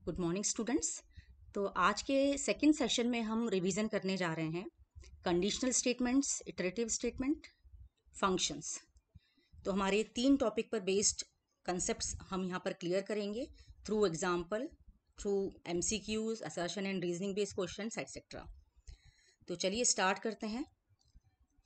Good morning students. तो आज के सेकंड सेशन में हम रिवीजन करने जा रहे हैं conditional statements, iterative statement, functions. तो हमारे 3 टॉपिक पर बेस्ड कंसेप्ट्स हम यहाँ पर क्लियर करेंगे through example, through MCQs, assertion and reasoning based questions etcetera. तो चलिए स्टार्ट करते हैं।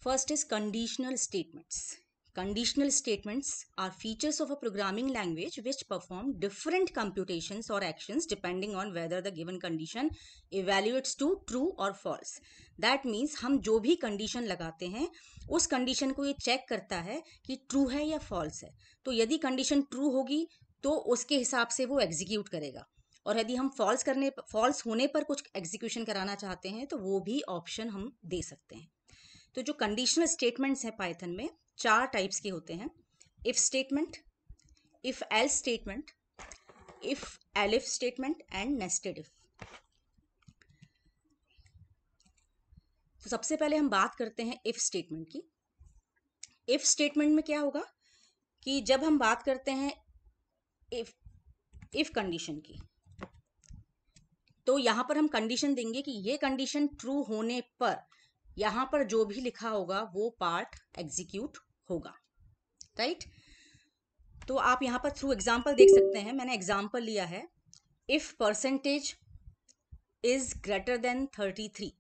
First is conditional statements. Conditional statements are features of a programming language which perform different computations or actions depending on whether the given condition evaluates to true or false. That means हम जो भी condition लगाते हैं उस condition को ये check करता है कि true है या false है। तो यदि condition true होगी तो उसके हिसाब से वो execute करेगा, और यदि हम false होने पर कुछ execution कराना चाहते हैं तो वो भी option हम दे सकते हैं। तो जो कंडीशनल स्टेटमेंट्स हैं पाइथन में 4 टाइप्स के होते हैं: if statement, if else statement, if elif statement and nested if. तो सबसे पहले हम बात करते हैं इफ स्टेटमेंट की। इफ स्टेटमेंट में क्या होगा कि जब हम बात करते हैं इफ कंडीशन की, तो यहां पर हम कंडीशन देंगे कि ये कंडीशन ट्रू होने पर यहां पर जो भी लिखा होगा वो पार्ट एग्जीक्यूट होगा, राइट। तो आप यहां पर थ्रू एग्जांपल देख सकते हैं। मैंने एग्जांपल लिया है if percentage is greater than 33।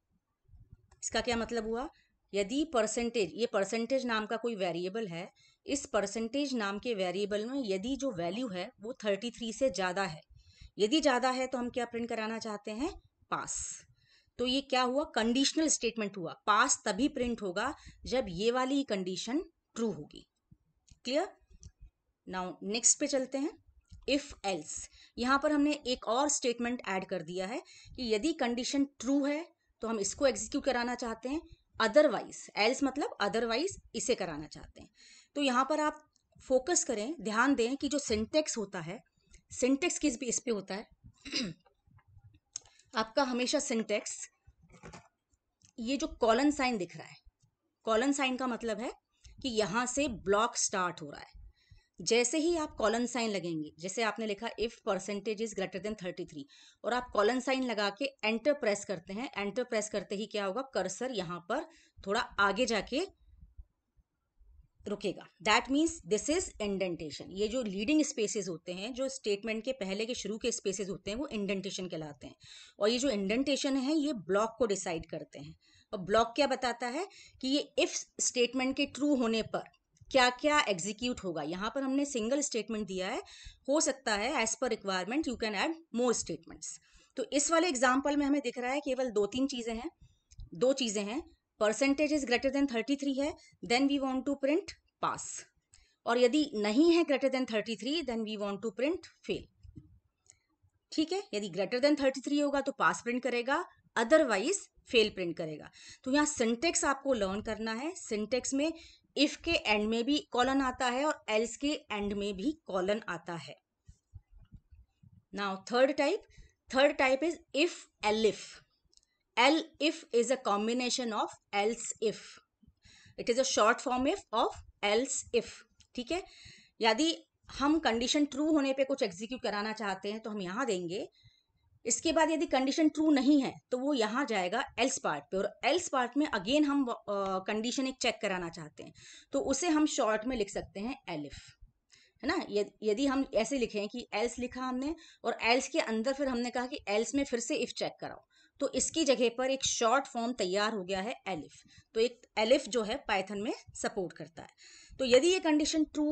इसका क्या मतलब हुआ? यदि परसेंटेज, ये परसेंटेज नाम का कोई वेरिएबल है, इस परसेंटेज नाम के वेरिएबल में यदि जो वैल्यू है वो 33 से ज्यादा है, यदि ज्यादा है तो हम क्या प्रिंट कराना चाहते हैं? पास। तो ये क्या हुआ? कंडीशनल स्टेटमेंट हुआ। पास तभी प्रिंट होगा जब ये वाली कंडीशन ट्रू होगी। क्लियर? नाउ नेक्स्ट पे चलते हैं, इफ एल्स। यहां पर हमने एक और स्टेटमेंट ऐड कर दिया है कि यदि कंडीशन ट्रू है तो हम इसको एग्जीक्यूट कराना चाहते हैं, अदरवाइज, एल्स मतलब अदरवाइज इसे कराना चाहते हैं। तो यहां पर आप फोकस करें, ध्यान दें कि जो सिंटेक्स होता है, सिंटेक्स किस बेस पे होता है? आपका हमेशा सिंटेक्स, ये जो कॉलन साइन दिख रहा है, कॉलन साइन का मतलब है कि यहां से ब्लॉक स्टार्ट हो रहा है। जैसे ही आप कॉलन साइन लगेंगे, जैसे आपने लिखा if percentage is greater than 33 और आप कॉलन साइन लगा के एंटर प्रेस करते हैं, एंटर प्रेस करते ही क्या होगा? कर्सर यहां पर थोड़ा आगे जाके रुकेगा। That means this is indentation. ये जो लीडिंग स्पेसेस होते हैं, जो स्टेटमेंट के पहले के शुरू के स्पेसेस होते हैं, वो इंडेंटेशन कहलाते हैं। और ये जो इंडेंटेशन है ये ब्लॉक को डिसाइड करते हैं। और ब्लॉक क्या बताता है कि ये इफ स्टेटमेंट के ट्रू होने पर क्या क्या एग्जीक्यूट होगा। यहाँ पर हमने सिंगल स्टेटमेंट दिया है, हो सकता है as per requirement you can add more statements. तो इस वाले एग्जाम्पल में हमें दिख रहा है केवल दो चीजें हैं। परसेंटेज इज ग्रेटर देन 33 है, then we want to print pass, और यदि नहीं है greater than 33 then we want to print fail. ठीक है, यदि ग्रेटर देन 33 होगा तो पास प्रिंट करेगा, अदरवाइज फेल प्रिंट करेगा। तो यहाँ सिंटेक्स आपको लर्न करना है। सिंटेक्स में इफ के एंड में भी कॉलन आता है और एल्स के एंड में भी कॉलन आता है। Now third type is if elif. Elif is a combination of else if. It is a short form of else if. ठीक है, यदि हम कंडीशन ट्रू होने पे कुछ एग्जीक्यूट कराना चाहते हैं तो हम यहां देंगे। इसके बाद यदि कंडीशन ट्रू नहीं है तो वो यहां जाएगा एल्स पार्ट पे, और एल्स पार्ट में अगेन हम कंडीशन एक चेक कराना चाहते हैं तो उसे हम शॉर्ट में लिख सकते हैं एलिफ, है ना। यदि हम ऐसे लिखें कि एल्स लिखा हमने और एल्स के अंदर फिर हमने कहा कि एल्स में फिर से इफ चेक कराओ, तो इसकी जगह पर एक शॉर्ट फॉर्म तैयार हो गया है एलिफ। तो एक एलिफ जो है पाइथन में सपोर्ट करता है। तो यदि ये कंडीशन ट्रू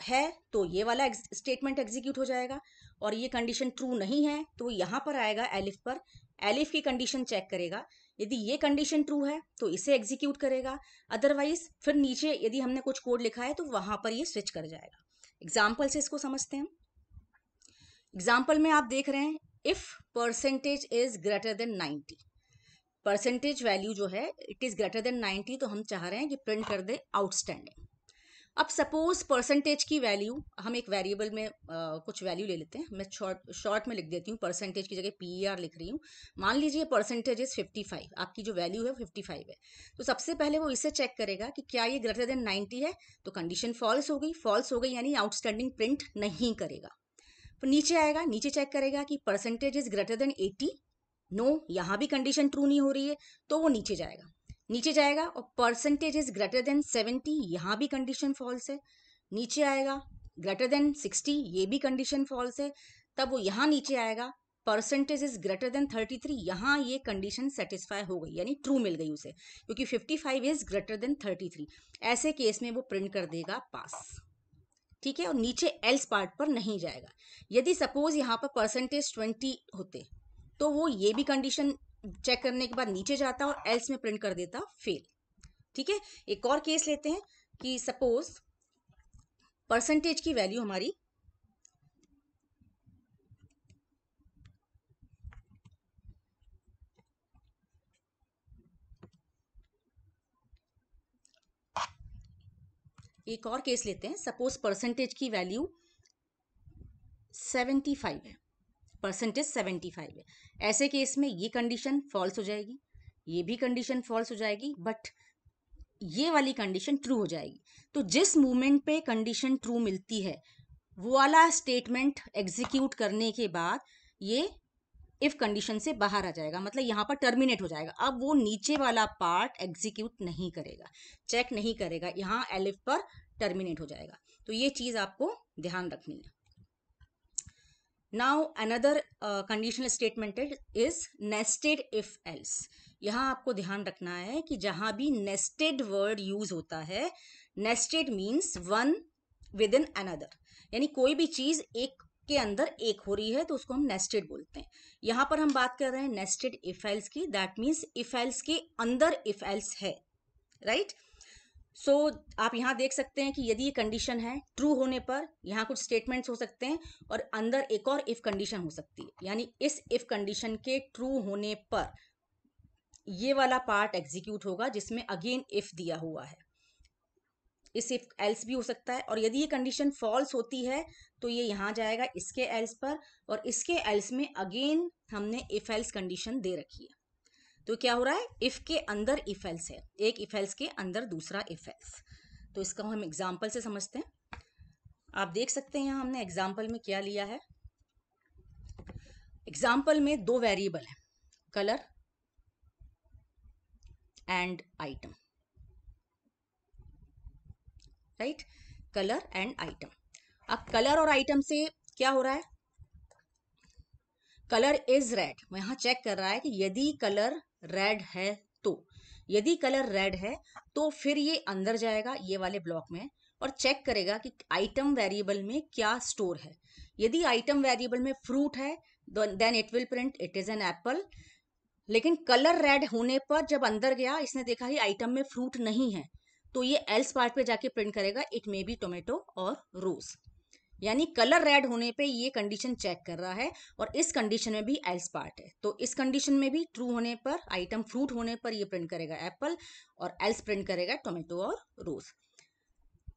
है तो ये वाला स्टेटमेंट एग्जीक्यूट हो जाएगा, और ये कंडीशन ट्रू नहीं है तो यहां पर आएगा एलिफ पर, एलिफ की कंडीशन चेक करेगा। यदि ये कंडीशन ट्रू है तो इसे एग्जीक्यूट करेगा, अदरवाइज फिर नीचे यदि हमने कुछ कोड लिखा है तो वहां पर ये स्विच कर जाएगा। एग्जाम्पल से इसको समझते हैं। एग्जाम्पल में आप देख रहे हैं if percentage is greater then 90, percentage value जो है इट इज ग्रेटर देन 90, तो हम चाह रहे हैं कि प्रिंट कर दे आउटस्टैंडिंग। अब सपोज परसेंटेज की वैल्यू, हम एक वेरिएबल में कुछ वैल्यू ले लेते हैं। मैं शॉर्ट में लिख देती हूँ, परसेंटेज की जगह PER लिख रही हूँ। मान लीजिए परसेंटेज इज 55, आपकी जो वैल्यू है 55 है। तो सबसे पहले वो इसे चेक करेगा कि क्या ये ग्रेटर देन 90 है, तो कंडीशन फॉल्स हो गई यानी आउटस्टैंडिंग प्रिंट नहीं करेगा। तो नीचे आएगा, नीचे चेक करेगा कि percentage is greater than 80, no, यहाँ भी कंडीशन ट्रू नहीं हो रही है, तो वो नीचे जाएगा। नीचे जाएगा और परसेंटेज इज ग्रेटर देन 70, यहाँ भी कंडीशन फॉल्स है, नीचे आएगा। ग्रेटर देन 60, ये भी कंडीशन फॉल्स है, तब वो यहाँ नीचे आएगा। परसेंटेज इज ग्रेटर देन 33, यहाँ ये कंडीशन सेटिस्फाई हो गई, यानी ट्रू मिल गई उसे, क्योंकि 55 इज ग्रेटर देन 33। ऐसे केस में वो प्रिंट कर देगा पास, ठीक है, और नीचे एल्स पार्ट पर नहीं जाएगा। यदि सपोज यहाँ पर परसेंटेज 20 होते तो वो ये भी कंडीशन चेक करने के बाद नीचे जाता और एल्स में प्रिंट कर देता फेल, ठीक है। एक और केस लेते हैं कि सपोज परसेंटेज की वैल्यू हमारी एक और केस लेते हैं, सपोज परसेंटेज की वैल्यू 75 है, परसेंटेज 75 है। ऐसे केस में ये कंडीशन फॉल्स हो जाएगी, ये भी कंडीशन फॉल्स हो जाएगी, बट ये वाली कंडीशन ट्रू हो जाएगी। तो जिस मोमेंट पे कंडीशन ट्रू मिलती है वो वाला स्टेटमेंट एग्जीक्यूट करने के बाद ये इफ कंडीशन से बाहर आ जाएगा, मतलब यहाँ पर टर्मिनेट हो जाएगा। अब वो नीचे वाला पार्ट एग्जीक्यूट नहीं करेगा, चेक नहीं करेगा, यहाँ एलिफ पर टर्मिनेट हो जाएगा। तो ये चीज आपको ध्यान रखनी है। Now another conditional statement is nested if else. यहाँ आपको ध्यान रखना है कि जहां भी नेस्टेड वर्ड यूज होता है, nested means one with in another, यानी कोई भी चीज एक के अंदर एक हो रही है तो उसको हम नेस्टेड बोलते हैं। यहां पर हम बात कर रहे हैं नेस्टेड इफ एल्स की, दैट मीन्स इफ एल्स के अंदर इफ एल्स है, राइट। सो आप यहाँ देख सकते हैं कि यदि ये कंडीशन है ट्रू होने पर यहाँ कुछ स्टेटमेंट्स हो सकते हैं और अंदर एक और इफ कंडीशन हो सकती है, यानी इस इफ कंडीशन के ट्रू होने पर ये वाला पार्ट एग्जीक्यूट होगा जिसमें अगेन इफ दिया हुआ है। इस इफ एल्स भी हो सकता है, और यदि ये कंडीशन फॉल्स होती है तो ये यहाँ जाएगा इसके एल्स पर, और इसके एल्स में अगेन हमने इफ एल्स कंडीशन दे रखी है। तो क्या हो रहा है, इफ के अंदर इफ एल्स है, एक इफ एल्स के अंदर दूसरा इफ एल्स। तो इसका हम एग्जाम्पल से समझते हैं। आप देख सकते हैं यहाँ हमने एग्जाम्पल में क्या लिया है। एग्जाम्पल में दो वेरिएबल है, colour and item, right, colour and item. अब कलर और आइटम से क्या हो रहा है, कलर इज रेड, वो यहाँ चेक कर रहा है कि यदि कलर रेड है तो, यदि कलर रेड है तो फिर ये अंदर जाएगा ये वाले ब्लॉक में और चेक करेगा कि आइटम वेरिएबल में क्या स्टोर है। यदि आइटम वेरिएबल में फ्रूट है then it will print it is an apple. लेकिन कलर रेड होने पर जब अंदर गया इसने देखा कि आइटम में फ्रूट नहीं है, तो ये एल्स पार्ट पे जाके प्रिंट करेगा इट मे बी टोमेटो और रोज। यानी कलर रेड होने पे ये कंडीशन चेक कर रहा है और इस कंडीशन में भी एल्स पार्ट है, तो इस कंडीशन में भी ट्रू होने पर आइटम फ्रूट होने पर ये प्रिंट करेगा एप्पल और एल्स प्रिंट करेगा टोमेटो और रोज।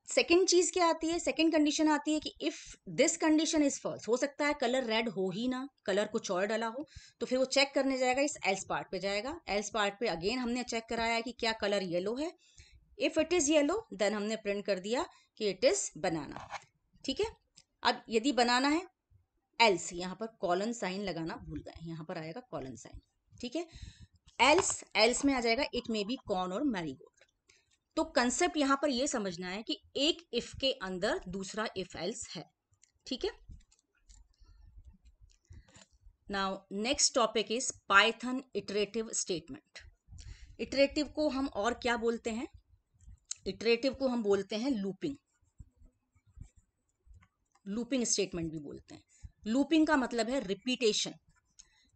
सेकेंड चीज क्या आती है, सेकेंड कंडीशन आती है कि if this condition is false, हो सकता है कलर रेड हो ही ना, कलर कुछ और डाला हो, तो फिर वो चेक करने जाएगा इस एल्स पार्ट पे जाएगा। एल्स पार्ट पे अगेन हमने चेक कराया है कि क्या कलर येलो है, if it is yellow then हमने प्रिंट कर दिया कि इट इज बनाना, ठीक है। अब यदि बनाना है एल्स, यहाँ पर कॉलन साइन लगाना भूल गए, यहाँ पर आएगा कॉलन साइन, ठीक है। एल्स, एल्स में आ जाएगा इट मे बी कॉर्न और मैरीगोल्ड। तो कंसेप्ट यहां पर यह समझना है कि एक इफ के अंदर दूसरा इफ एल्स है, ठीक है। Now next topic is Python iterative statement. Iterative को हम और क्या बोलते हैं, इटरेटिव को हम बोलते हैं लूपिंग, लूपिंग स्टेटमेंट भी बोलते हैं। लूपिंग का मतलब है रिपीटेशन।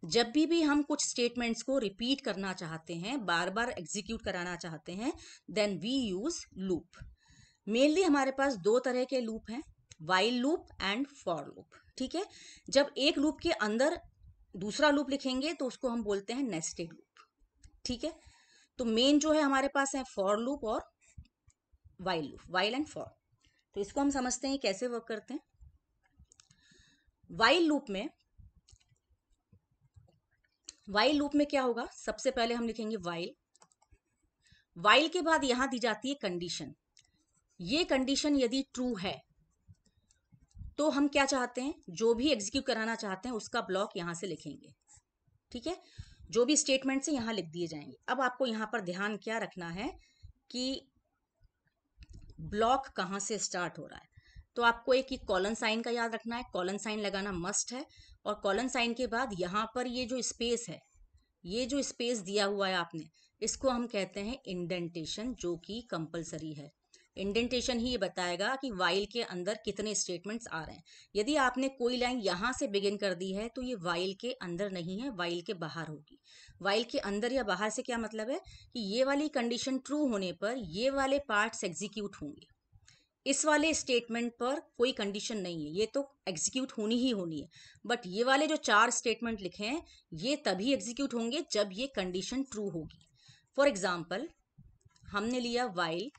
जब भी हम कुछ स्टेटमेंट्स को रिपीट करना चाहते हैं, बार बार एग्जीक्यूट कराना चाहते हैं, then we use loop. Mainly हमारे पास दो तरह के लूप हैं, while loop and for loop, ठीक है। जब एक लूप के अंदर दूसरा लूप लिखेंगे तो उसको हम बोलते हैं नेस्टेड लूप, ठीक है। तो मेन जो है हमारे पास है फॉर लूप और while loop, while and for. तो इसको हम समझते हैं कैसे वर्क करते हैं। वाइल लूप में, वाइल लूप में क्या होगा, सबसे पहले हम लिखेंगे वाइल, वाइल के बाद यहां दी जाती है कंडीशन। ये कंडीशन यदि ट्रू है तो हम क्या चाहते हैं, जो भी एग्जीक्यूट कराना चाहते हैं उसका ब्लॉक यहाँ से लिखेंगे। ठीक है, जो भी स्टेटमेंट्स हैं यहाँ लिख दिए जाएंगे। अब आपको यहाँ पर ध्यान क्या रखना है कि ब्लॉक कहाँ से स्टार्ट हो रहा है। तो आपको एक कॉलन साइन का याद रखना है, कॉलन साइन लगाना मस्ट है। और कॉलन साइन के बाद यहाँ पर ये जो स्पेस है, ये जो स्पेस दिया हुआ है आपने, इसको हम कहते हैं इंडेंटेशन, जो कि कंपलसरी है। इंडेंटेशन ही ये बताएगा कि वाइल के अंदर कितने स्टेटमेंट्स आ रहे हैं। यदि आपने कोई लाइन यहाँ से बिगिन कर दी है तो ये वाइल के अंदर नहीं है, वाइल के बाहर होगी। वाइल के अंदर या बाहर से क्या मतलब है कि ये वाली कंडीशन ट्रू होने पर ये वाले पार्ट्स एग्जीक्यूट होंगे, इस वाले स्टेटमेंट पर कोई कंडीशन नहीं है, ये तो एग्जीक्यूट होनी ही होनी है। बट ये वाले जो 4 स्टेटमेंट लिखे हैं ये तभी एग्जीक्यूट होंगे जब ये कंडीशन ट्रू होगी। फॉर एग्जाम्पल हमने लिया वाइल,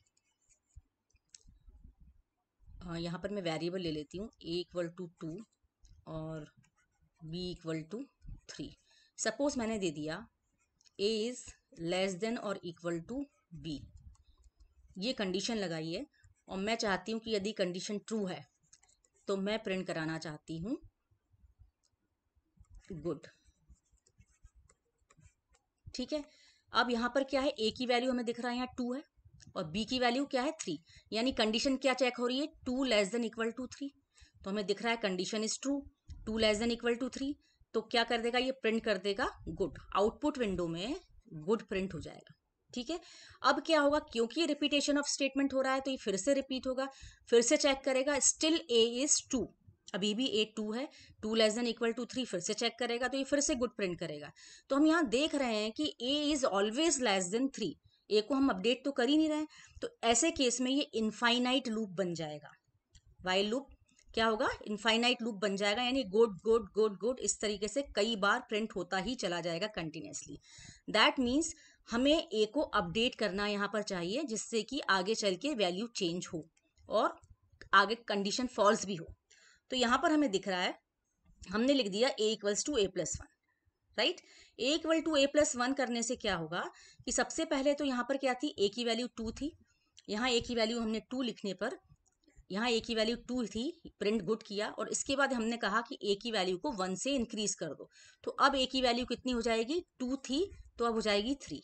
यहाँ पर मैं वेरिएबल ले लेती हूँ a इक्वल टू 2 और b इक्वल टू 3। सपोज मैंने दे दिया a इज लेस देन और इक्वल टू b, ये कंडीशन लगाई है और मैं चाहती हूँ कि यदि कंडीशन ट्रू है तो मैं प्रिंट कराना चाहती हूँ गुड। ठीक है, अब यहाँ पर क्या है, a की वैल्यू हमें दिख रहा है यहाँ 2 है और b की वैल्यू क्या है 3, यानी कंडीशन क्या चेक हो रही है, 2 लेस देन इक्वल टू 3। तो हमें दिख रहा है condition is true, 2 less than equal to 3। तो क्या कर देगा, ये प्रिंट कर देगा गुड। आउटपुट विंडो में गुड प्रिंट हो जाएगा। ठीक है, अब क्या होगा, क्योंकि ये रिपीटेशन ऑफ स्टेटमेंट हो रहा है तो ये फिर से रिपीट होगा, फिर से चेक करेगा, स्टिल a इज 2, अभी भी a 2 है, 2 लेस देन इक्वल टू 3, फिर से चेक करेगा तो ये फिर से गुड प्रिंट करेगा। तो हम यहाँ देख रहे हैं कि a is always less than 3, ए को हम अपडेट तो कर ही नहीं रहे हैं। तो ऐसे केस में ये इनफाइनाइट लूप बन जाएगा, वाइल लूप क्या होगा, इनफाइनाइट लूप बन जाएगा, यानी गुड गुड गुड गुड इस तरीके से कई बार प्रिंट होता ही चला जाएगा कंटिन्यूसली। दैट मीन्स हमें ए को अपडेट करना यहाँ पर चाहिए जिससे कि आगे चल के वैल्यू चेंज हो और आगे कंडीशन फॉल्स भी हो। तो यहाँ पर हमें दिख रहा है, हमने लिख दिया a equals to a plus 1, right. a equal to a plus 1 करने से क्या होगा कि सबसे पहले तो यहाँ पर क्या थी, a की वैल्यू 2 थी, यहाँ a की वैल्यू हमने 2 लिखने पर यहाँ a की वैल्यू 2 थी, प्रिंट गुड किया और इसके बाद हमने कहा कि a की वैल्यू को 1 से इंक्रीज कर दो। तो अब a की वैल्यू कितनी हो जाएगी, 2 थी तो अब हो जाएगी 3।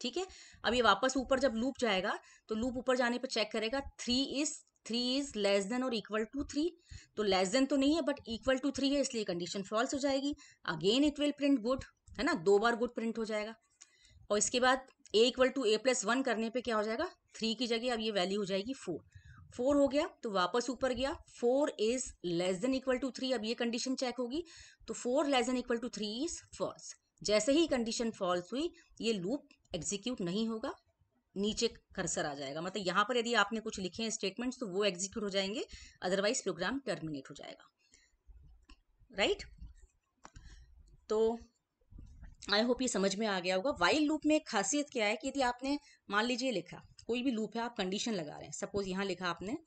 ठीक है, अब ये वापस ऊपर जब लूप जाएगा तो लूप ऊपर जाने पर चेक करेगा 3 इज लेस देन और इक्वल टू 3, तो लेस देन तो नहीं है बट इक्वल टू 3 है, इसलिए कंडीशन फॉल्स हो जाएगी। Again it will print good, है ना, 2 बार गुड प्रिंट हो जाएगा। और इसके बाद a equal to a plus 1 करने पे क्या हो जाएगा, 3 की जगह अब ये वैल्यू हो जाएगी 4 हो गया तो वापस ऊपर गया, 4 is less than equal to 3, अब ये कंडीशन चेक होगी तो 4 less than equal to 3 is false. जैसे ही कंडीशन फॉल्स हुई ये लूप एग्जीक्यूट नहीं होगा, नीचे कर्सर आ जाएगा, मतलब यहाँ पर यदि आपने कुछ लिखे हैं स्टेटमेंट्स तो वो एग्जीक्यूट हो जाएंगे, अदरवाइज प्रोग्राम टर्मिनेट हो जाएगा, राइट। तो आई होप ये समझ में आ गया होगा। वाइल लूप में एक खासियत क्या है कि यदि आपने मान लीजिए लिखा, कोई भी लूप है, आप कंडीशन लगा रहे हैं, सपोज यहाँ लिखा आपने,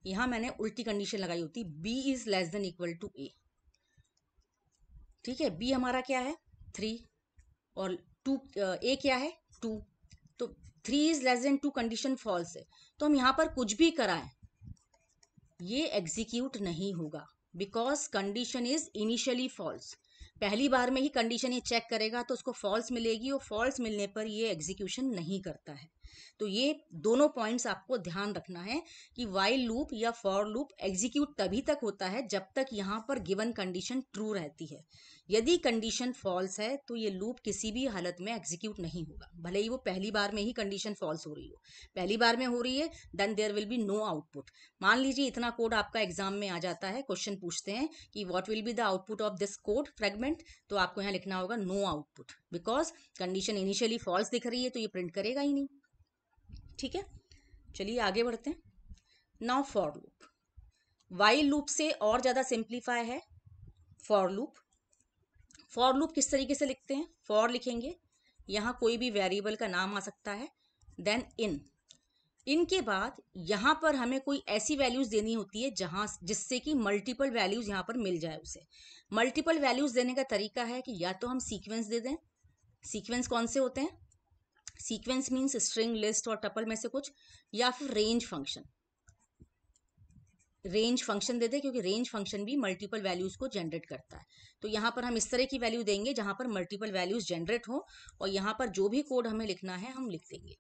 यहाँ मैंने उल्टी कंडीशन लगाई होती, b is less than equal to a। ठीक है, b हमारा क्या है 3 और 2, a क्या है 2, तो 3 is less than 2 condition false है, तो हम यहाँ पर कुछ भी कराएं ये एग्जीक्यूट नहीं होगा, because condition is initially false. पहली बार में ही कंडीशन ये चेक करेगा तो उसको फॉल्स मिलेगी और फॉल्स मिलने पर ये एग्जीक्यूशन नहीं करता है। तो ये दोनों पॉइंट्स आपको ध्यान रखना है कि वाइल लूप या फॉर लूप एग्जीक्यूट तभी तक होता है जब तक यहाँ पर गिवन कंडीशन ट्रू रहती है। यदि कंडीशन फॉल्स है तो ये लूप किसी भी हालत में एग्जीक्यूट नहीं होगा, भले ही वो पहली बार में ही कंडीशन फॉल्स हो रही हो। पहली बार में हो रही है then there will be no output. मान लीजिए इतना कोड आपका एग्जाम में आ जाता है, क्वेश्चन पूछते हैं कि what will be the output of this code fragment, तो आपको यहाँ लिखना होगा no output, because condition initially false दिख रही है तो ये प्रिंट करेगा ही नहीं। ठीक है, चलिए आगे बढ़ते हैं। Now for loop, while loop से और ज्यादा सिंप्लीफाई है फॉर लूप। फॉर लूप किस तरीके से लिखते हैं, फॉर लिखेंगे, यहाँ कोई भी वेरिएबल का नाम आ सकता है, देन इन के बाद यहाँ पर हमें कोई ऐसी वैल्यूज देनी होती है जहां जिससे कि मल्टीपल वैल्यूज यहाँ पर मिल जाए उसे। मल्टीपल वैल्यूज देने का तरीका है कि या तो हम सीक्वेंस दे दें, सीक्वेंस कौन से होते हैं, सीक्वेंस मीन्स स्ट्रिंग, लिस्ट और टपल में से कुछ, या फिर रेंज फंक्शन। रेंज फंक्शन दे दे क्योंकि रेंज फंक्शन भी मल्टीपल वैल्यूज को जनरेट करता है। तो यहाँ पर हम इस तरह की वैल्यू देंगे जहाँ पर मल्टीपल वैल्यूज जनरेट हो, और यहाँ पर जो भी कोड हमें लिखना है हम लिख देंगे।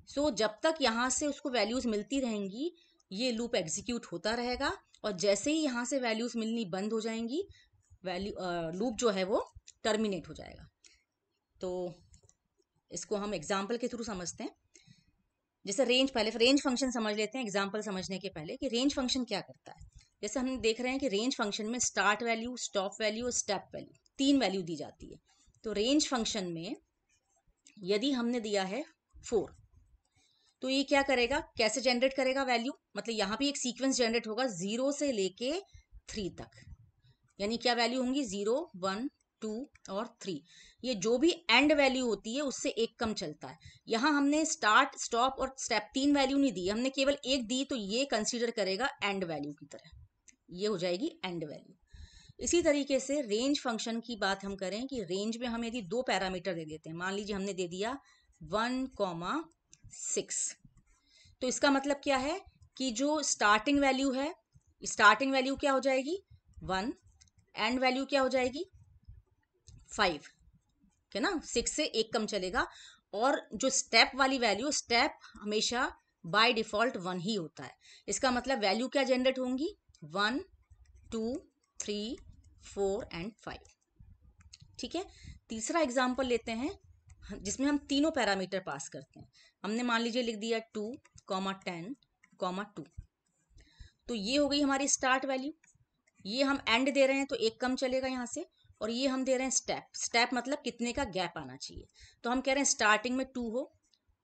सो जब तक यहाँ से उसको वैल्यूज मिलती रहेंगी ये लूप एग्जीक्यूट होता रहेगा, और जैसे ही यहाँ से वैल्यूज मिलनी बंद हो जाएंगी वैल्यू लूप जो है वो टर्मिनेट हो जाएगा। तो इसको हम एग्जाम्पल के थ्रू समझते हैं। जैसे पहले रेंज फंक्शन समझ लेते हैं एग्जाम्पल समझने के पहले कि रेंज फंक्शन क्या करता है। जैसे हम देख रहे हैं कि रेंज फंक्शन में स्टार्ट वैल्यू, स्टॉप वैल्यू और स्टेप वैल्यू, 3 वैल्यू दी जाती है। तो रेंज फंक्शन में यदि हमने दिया है 4, तो ये क्या करेगा, कैसे जनरेट करेगा वैल्यू, मतलब यहाँ पे एक सीक्वेंस जनरेट होगा 0 से लेके 3 तक। यानी क्या वैल्यू होंगी, 0, 1, 2 और 3। ये जो भी एंड वैल्यू होती है उससे एक कम चलता है। यहाँ हमने स्टार्ट, स्टॉप और स्टेप 3 वैल्यू नहीं दी, हमने केवल एक दी, तो ये कंसीडर करेगा एंड वैल्यू की तरह, ये हो जाएगी एंड वैल्यू। इसी तरीके से रेंज फंक्शन की बात हम करें कि रेंज में हम यदि 2 पैरामीटर दे देते हैं, मान लीजिए हमने दे दिया 1,6, तो इसका मतलब क्या है कि जो स्टार्टिंग वैल्यू है, स्टार्टिंग वैल्यू क्या हो जाएगी 1, एंड वैल्यू क्या हो जाएगी 5, है ना, 6 से एक कम चलेगा। और जो स्टेप वाली वैल्यू, स्टेप हमेशा बाय डिफॉल्ट 1 ही होता है। इसका मतलब वैल्यू क्या जनरेट होंगी 1, 2, 3, 4 एंड 5। ठीक है, तीसरा एग्जाम्पल लेते हैं जिसमें हम तीनों पैरामीटर पास करते हैं। हमने मान लीजिए लिख दिया 2, 10, 2। तो ये हो गई हमारी स्टार्ट वैल्यू। ये हम एंड दे रहे हैं तो एक कम चलेगा यहाँ से, और ये हम दे रहे हैं स्टेप। स्टेप मतलब कितने का गैप आना चाहिए। तो हम कह रहे हैं स्टार्टिंग में 2 हो,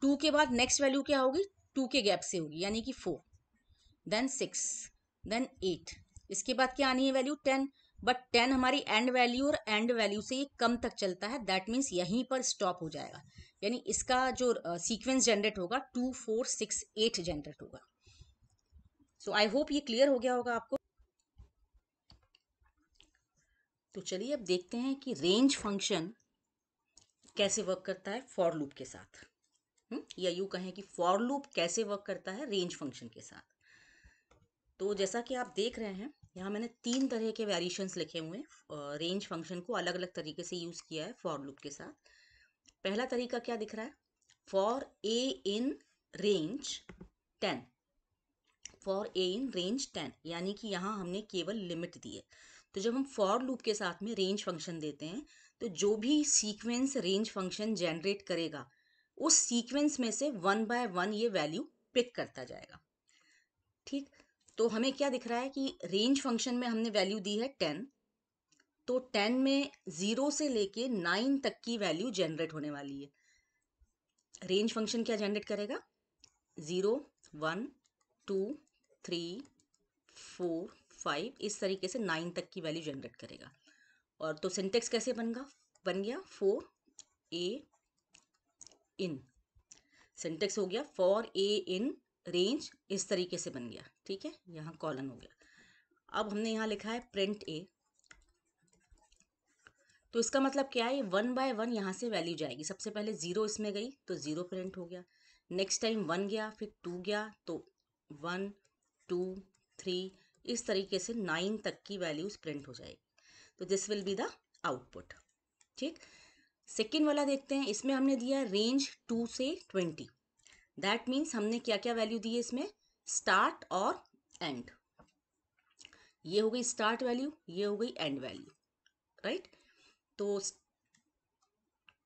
2 के बाद नेक्स्ट वैल्यू क्या होगी, 2 के गैप से होगी, यानी कि 4, देन 6, देन 8। इसके बाद क्या आनी है वैल्यू 10, बट 10 हमारी एंड वैल्यू, और एंड वैल्यू से ये कम तक चलता है, दैट मीन्स यहीं पर स्टॉप हो जाएगा। यानी इसका जो सीक्वेंस जनरेट होगा 2, 4, 6, 8 जनरेट होगा। सो आई होप ये क्लियर हो गया होगा आपको। तो चलिए अब देखते हैं कि रेंज फंक्शन कैसे वर्क करता है फॉर लूप के साथ। या यूँ कहें कि फॉर लूप कैसे वर्क करता है रेंज फंक्शन के साथ। तो जैसा कि आप देख रहे हैं यहाँ मैंने 3 तरह के वेरिएशंस लिखे हुए हैं। रेंज फंक्शन को अलग अलग तरीके से यूज़ किया है फॉर लूप के साथ। पहला तरीका क्या दिख रहा है, for a in range 10, for a in range 10, यानी कि यहाँ हमने केवल लिमिट दी है। तो जब हम फॉर लूप के साथ में रेंज फंक्शन देते हैं तो जो भी सीक्वेंस रेंज फंक्शन जनरेट करेगा उस सीक्वेंस में से 1 बाय 1 ये वैल्यू पिक करता जाएगा। ठीक, तो हमें क्या दिख रहा है कि रेंज फंक्शन में हमने वैल्यू दी है 10, तो 10 में 0 से लेके 9 तक की वैल्यू जनरेट होने वाली है। रेंज फंक्शन क्या जनरेट करेगा, 0, 1, 2, 3, 4, 5, इस तरीके से 9 तक की वैल्यू जनरेट करेगा। और तो सिंटेक्स कैसे बन गया फॉर ए इन, सिंटेक्स हो गया फॉर ए इन रेंज, इस तरीके से बन गया। ठीक है, यहाँ कॉलन हो गया। अब हमने यहाँ लिखा है प्रिंट ए, तो इसका मतलब क्या है, 1 बाय 1 यहाँ से वैल्यू जाएगी। सबसे पहले 0 इसमें गई तो 0 प्रिंट हो गया, नेक्स्ट टाइम 1 गया, फिर 2 गया तो 1, 2, 3, इस तरीके से 9 तक की वैल्यूज प्रिंट हो जाएगी। तो this will be the output. ठीक, सेकेंड वाला देखते हैं। इसमें हमने दिया रेंज 2 से 20, दैट मीन्स हमने क्या क्या वैल्यू दी है इसमें, स्टार्ट और एंड। ये हो गई स्टार्ट वैल्यू, ये हो गई एंड वैल्यू, राइट। तो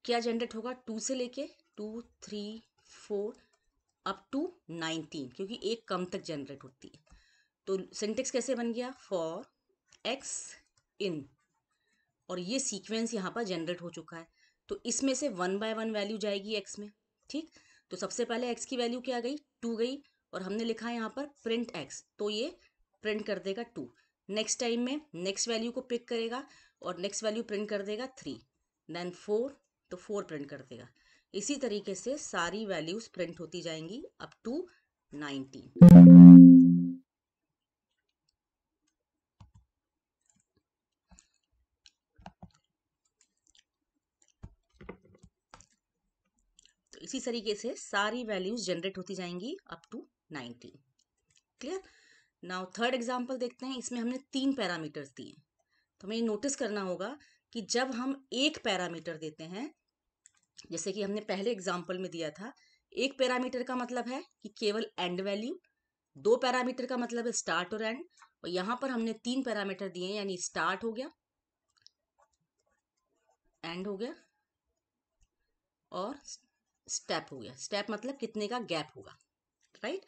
क्या जनरेट होगा 2 से लेके 2, 3, 4 अप टू 19, क्योंकि एक कम तक जनरेट होती है। तो सिंटेक्स कैसे बन गया, फॉर एक्स इन, और ये सीक्वेंस यहाँ पर जनरेट हो चुका है। तो इसमें से 1 बाय 1 वैल्यू जाएगी एक्स में। ठीक, तो सबसे पहले एक्स की वैल्यू क्या गई, 2 गई, और हमने लिखा है यहाँ पर प्रिंट एक्स, तो ये प्रिंट कर देगा 2। नेक्स्ट टाइम में नेक्स्ट वैल्यू को पिक करेगा और नेक्स्ट वैल्यू प्रिंट कर देगा 3, देन 4, तो 4 प्रिंट कर देगा। इसी तरीके से सारी वैल्यूज प्रिंट होती जाएंगी अप टू 19। इसी तरीके से सारी वैल्यूज जनरेट होती जाएंगी up to 19। Clear. Now third example देखते हैं। इसमें हमने 3 पैरामीटर्स दिए, तो हमें नोटिस करना होगा कि जब हम एक पैरामीटर देते हैं, जैसे कि हमने पहले एग्जांपल में दिया था, एक पैरामीटर का मतलब है कि केवल एंड वैल्यू, 2 पैरामीटर का मतलब है स्टार्ट और एंड, और यहां पर हमने 3 पैरामीटर दिए, यानी स्टार्ट हो गया, एंड हो गया और स्टेप हो गया। स्टेप मतलब कितने का गैप होगा, राइट।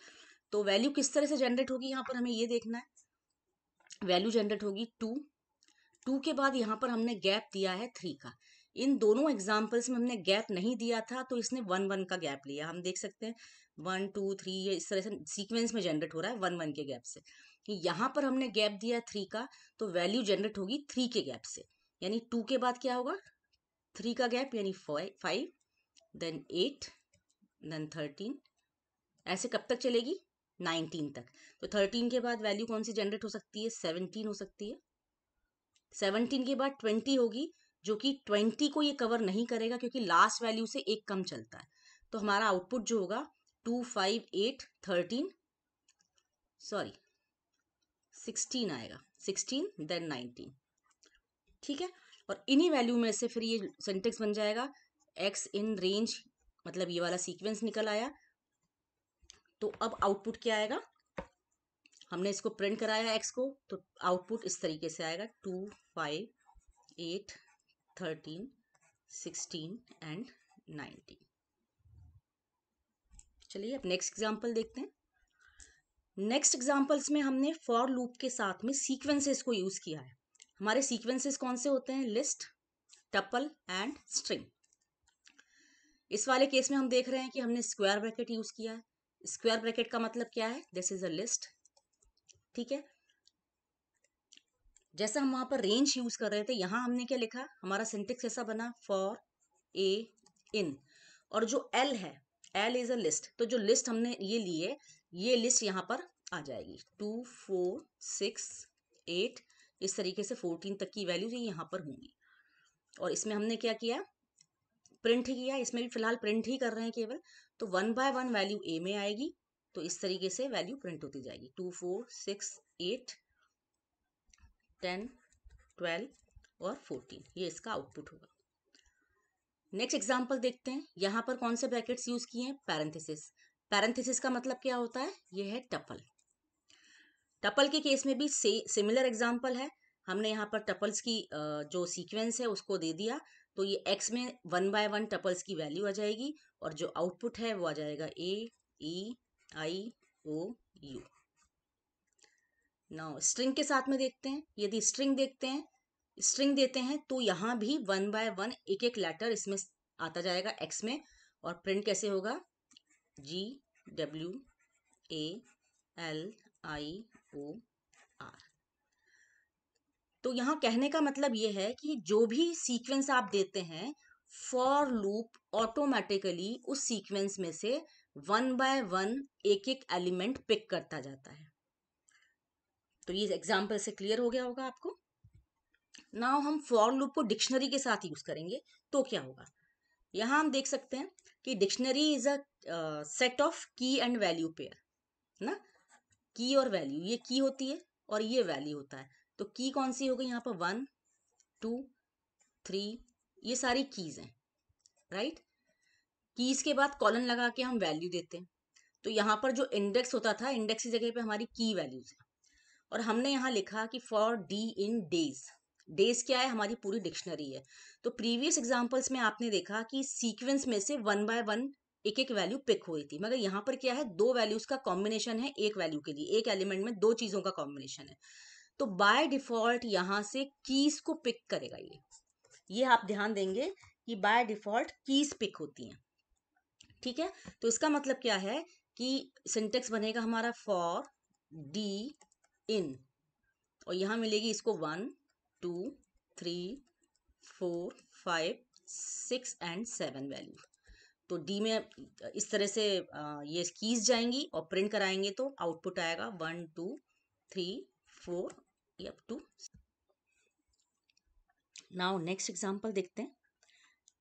तो वैल्यू किस तरह से जनरेट होगी, यहां पर हमें ये देखना है। वैल्यू जनरेट होगी 2 के बाद यहां पर हमने गैप दिया है 3 का। इन दोनों एग्जाम्पल्स में हमने गैप नहीं दिया था, तो इसने 1 1 का गैप लिया। हम देख सकते हैं 1 2 3, ये इस तरह से सीक्वेंस में जनरेट हो रहा है 1 1 के गैप से। यहां पर हमने गैप दिया 3 का, तो वैल्यू जनरेट होगी 3 के गैप से, यानी 2 के बाद क्या होगा, 3 का गैप यानी 5, देन 8, देन 13, ऐसे कब तक चलेगी, 19 तक। तो 13 के बाद वैल्यू कौन सी जनरेट हो सकती है, 17 हो सकती है। 17 के बाद 20 होगी, जो कि 20 को ये कवर नहीं करेगा क्योंकि लास्ट वैल्यू से एक कम चलता है। तो हमारा आउटपुट जो होगा 2 5 8 13, सॉरी 16 आएगा, 16 देन 19। ठीक है। और इन्हीं वैल्यू में से फिर ये सिंटेक्स बन जाएगा x इन रेंज, मतलब ये वाला सीक्वेंस निकल आया। तो अब आउटपुट क्या आएगा, हमने इसको प्रिंट कराया x को, तो आउटपुट इस तरीके से आएगा 2 5 8 13 16 एंड 19। चलिए अब नेक्स्ट एग्जांपल देखते हैं। नेक्स्ट एग्जांपल्स में हमने फॉर लूप के साथ में सीक्वेंसेस को यूज किया है। हमारे सीक्वेंसेस कौन से होते हैं, लिस्ट, टपल एंड स्ट्रिंग। इस वाले केस में हम देख रहे हैं कि हमने स्क्वायर ब्रैकेट यूज किया है। स्क्वायर ब्रैकेट का मतलब क्या है, दिस इज अ लिस्ट। ठीक है। जैसा हम वहां पर रेंज यूज कर रहे थे, यहां हमने क्या लिखा, हमारा सिंटेक्स ऐसा बना, फॉर ए इन, और जो एल है, एल इज अ लिस्ट, तो जो लिस्ट हमने ये ली है, ये लिस्ट यहाँ पर आ जाएगी 2 4 6 8, इस तरीके से 14 तक की वैल्यूज यहाँ पर होंगी। और इसमें हमने क्या किया, प्रिंट ही किया। इसमें भी फिलहाल प्रिंट ही कर रहे हैं केवल। तो 1 बाय 1 वैल्यू ए में आएगी, तो इस तरीके से वैल्यू प्रिंट होती जाएगी 2 4 6 8 10 12 और 14, ये इसका आउटपुट होगा। नेक्स्ट एग्जाम्पल देखते हैं। यहां पर कौन से ब्रैकेट्स यूज किए हैं, पैरेंथेसिस। पैरेंथेसिस का मतलब क्या होता है, ये है टपल। टपल के केस में भी सिमिलर एग्जाम्पल है। हमने यहाँ पर टपल्स की जो सीक्वेंस है उसको दे दिया, तो ये x में 1 बाय 1 टपल्स की वैल्यू आ जाएगी, और जो आउटपुट है वो आ जाएगा a e i o u। Now string के साथ में देखते हैं। यदि स्ट्रिंग स्ट्रिंग देते हैं तो यहाँ भी 1 बाय 1 एक एक लेटर इसमें आता जाएगा x में, और प्रिंट कैसे होगा, G W A L I O R। तो यहाँ कहने का मतलब ये है कि जो भी सीक्वेंस आप देते हैं, फॉर लूप ऑटोमेटिकली उस सीक्वेंस में से 1 बाय 1 एक एक एलिमेंट पिक करता जाता है। तो ये एग्जाम्पल से क्लियर हो गया होगा आपको। नाउ हम फॉर लूप को डिक्शनरी के साथ यूज करेंगे, तो क्या होगा, यहां हम देख सकते हैं कि dictionary is a set of की एंड वैल्यू पेयर ना। की और वैल्यू, ये की होती है और ये वैल्यू होता है। तो की कौन सी हो गई, यहाँ पर 1 2 3, ये सारी कीज हैं, राइट। कीज के बाद कॉलन लगा के हम वैल्यू देते हैं। तो यहाँ पर जो इंडेक्स होता था, इंडेक्स की जगह पे हमारी की वैल्यूज है। और हमने यहाँ लिखा कि for D in days. Days क्या है, हमारी पूरी डिक्शनरी है। तो प्रीवियस एग्जांपल्स में आपने देखा कि सीक्वेंस में से 1 बाय 1 एक एक वैल्यू पिक हुई थी, मगर यहाँ पर क्या है, 2 वैल्यूज का कॉम्बिनेशन है एक वैल्यू के लिए, एक एलिमेंट में 2 चीजों का कॉम्बिनेशन है। तो बाय डिफॉल्ट यहाँ से कीज को पिक करेगा ये आप ध्यान देंगे कि बाय डिफॉल्ट कीज पिक होती हैं। ठीक है। तो इसका मतलब क्या है कि सिंटेक्स बनेगा हमारा फॉर डी इन, और यहां मिलेगी इसको 1 2 3 4 5 6 एंड 7 वैल्यू। तो डी में इस तरह से ये कीज जाएंगी और प्रिंट कराएंगे, तो आउटपुट आएगा 1 2 3 4 up to. Now next example देखते हैं।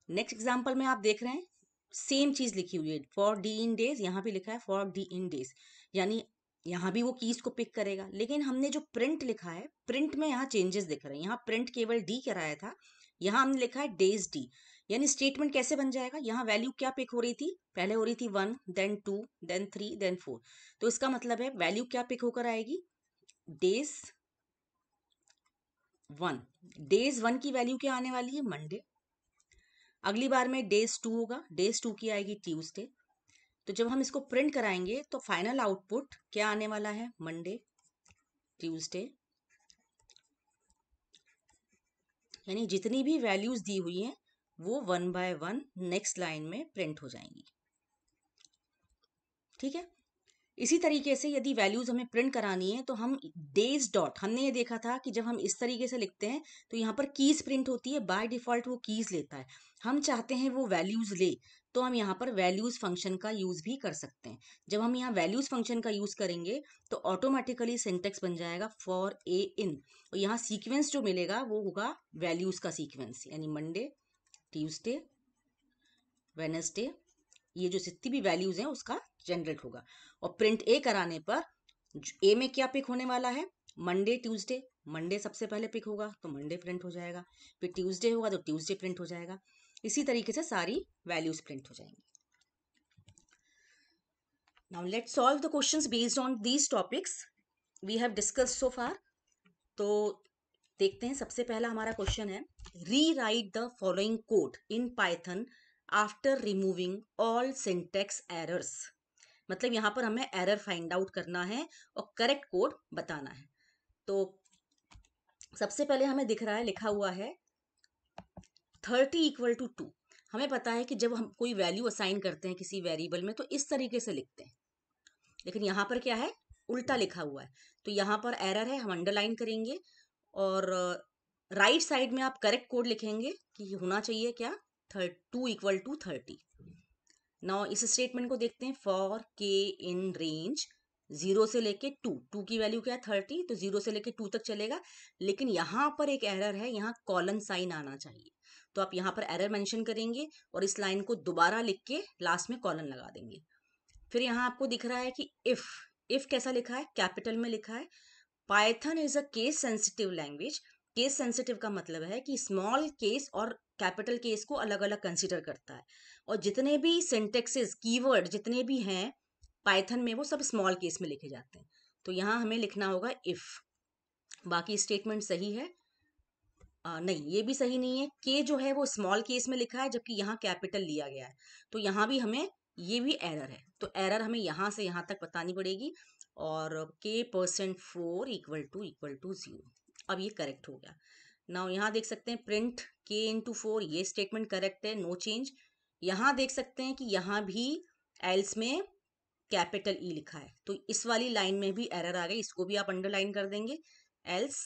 नेक्स्ट एग्जांपल में आप देख रहे हैं सेम चीज लिखी हुई है, फॉर डी इन डेज, यहाँ भी लिखा है फॉर डी इन डेज, यानी यहाँ भी वो कीज को पिक करेगा। लेकिन हमने जो प्रिंट लिखा है, प्रिंट में यहाँ चेंजेस दिख रहे हैं। यहाँ प्रिंट केवल डी कराया था, यहाँ हमने लिखा है डेज डी। यानी स्टेटमेंट कैसे बन जाएगा, यहाँ वैल्यू क्या पिक हो रही थी, पहले हो रही थी 1, देन 2, देन 3, देन 4। तो इसका मतलब है वैल्यू क्या पिक होकर आएगी, डेज 1। डेज 1 की वैल्यू क्या आने वाली है, मंडे। अगली बार में डेज 2 होगा, डेज 2 की आएगी ट्यूसडे। तो जब हम इसको प्रिंट कराएंगे तो फाइनल आउटपुट क्या आने वाला है, मंडे, ट्यूसडे। यानी जितनी भी वैल्यूज दी हुई हैं वो 1 बाय 1 नेक्स्ट लाइन में प्रिंट हो जाएंगी। ठीक है। इसी तरीके से यदि वैल्यूज हमें प्रिंट करानी है तो हम डेज डॉट, हमने ये देखा था कि जब हम इस तरीके से लिखते हैं तो यहाँ पर कीज प्रिंट होती है, बाय डिफॉल्ट वो कीज लेता है। हम चाहते हैं वो वैल्यूज ले, तो हम यहाँ पर वैल्यूज फंक्शन का यूज भी कर सकते हैं। जब हम यहाँ वैल्यूज फंक्शन का यूज करेंगे तो ऑटोमेटिकली सिंटेक्स बन जाएगा फॉर ए इन, और यहाँ सीक्वेंस जो मिलेगा वो होगा वैल्यूज का सीक्वेंस, यानी मंडे, ट्यूसडे, वेनसडे, ये जो जितनी भी वैल्यूज हैं उसका जनरेट होगा। और प्रिंट ए कराने पर ए में क्या पिक होने वाला है, मंडे, ट्यूसडे। मंडे सबसे पहले पिक होगा तो मंडे प्रिंट हो जाएगा, फिर ट्यूसडे होगा तो ट्यूसडे प्रिंट हो जाएगा। इसी तरीके से सारी वैल्यूज प्रिंट हो जाएंगी। Now let's solve the questions based on these topics we have discussed so far. तो देखते हैं, सबसे पहला हमारा क्वेश्चन है, rewrite the following code in Python after removing all syntax errors. मतलब यहाँ पर हमें एरर फाइंड आउट करना है और करेक्ट कोड बताना है। तो सबसे पहले हमें दिख रहा है, लिखा हुआ है 30 इक्वल टू 2। हमें पता है कि जब हम कोई वैल्यू असाइन करते हैं किसी वेरिएबल में तो इस तरीके से लिखते हैं, लेकिन यहाँ पर क्या है, उल्टा लिखा हुआ है। तो यहाँ पर एरर है, हम अंडरलाइन करेंगे और राइट साइड में आप करेक्ट कोड लिखेंगे कि होना चाहिए क्या, 2 इक्वल टू 30। नाउ इस स्टेटमेंट को देखते हैं, फॉर के इन रेंज 0 से लेके 2, 2 की वैल्यू क्या है 30, तो 0 से लेके 2 तक चलेगा। लेकिन यहाँ पर एक एरर है, यहाँ कॉलन साइन आना चाहिए। तो आप यहाँ पर एरर मेंशन करेंगे और इस लाइन को दोबारा लिख के लास्ट में कॉलन लगा देंगे। फिर यहाँ आपको दिख रहा है कि इफ कैसा लिखा है, कैपिटल में लिखा है। Python is a case sensitive language. Case sensitive का मतलब है कि स्मॉल केस और कैपिटल केस को अलग अलग कंसिडर करता है, और जितने भी सिंटेक्सेस, कीवर्ड जितने भी हैं पाइथन में वो सब स्मॉल केस में लिखे जाते हैं। तो यहाँ हमें लिखना होगा इफ। बाकी स्टेटमेंट सही है, नहीं ये भी सही नहीं है, के जो है वो स्मॉल केस में लिखा है जबकि यहाँ कैपिटल लिया गया है, तो यहाँ भी हमें, ये भी एरर है। तो एरर हमें यहाँ से यहाँ तक बतानी पड़ेगी। और k% 4 इक्वल टू 0। अब ये करेक्ट हो गया। नाउ यहाँ देख सकते हैं प्रिंट k × 4, ये स्टेटमेंट करेक्ट है, नो चेंज। यहाँ देख सकते हैं कि यहाँ भी एल्स में कैपिटल ई लिखा है, तो इस वाली लाइन में भी एरर आ गई, इसको भी आप अंडरलाइन कर देंगे, एल्स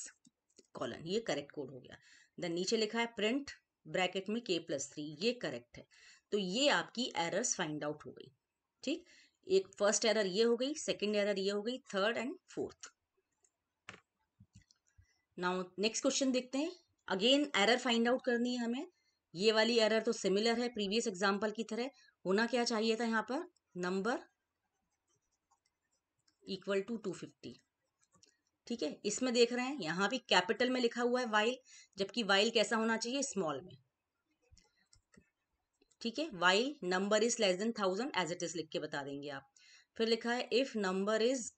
कॉलन, ये करेक्ट कोड हो गया। देन नीचे लिखा है प्रिंट ब्रैकेट में k+3, ये करेक्ट है। तो ये आपकी एरर्स फाइंड आउट हो गई। ठीक, एक फर्स्ट एरर ये हो गई, सेकंड एरर ये हो गई, third and fourth. Now next question देखते हैं। अगेन एरर फाइंड आउट करनी है हमें। ये वाली एरर तो सिमिलर है प्रीवियस एग्जांपल की तरह। होना क्या चाहिए था यहाँ पर, नंबर इक्वल टू 250। ठीक है, इसमें देख रहे हैं यहाँ भी कैपिटल में लिखा हुआ है वाइल, जबकि वाइल कैसा होना चाहिए, स्मॉल में। ठीक है, while number is less than 1000 as it is लिख के बता देंगे आप। फिर लिखा है if number is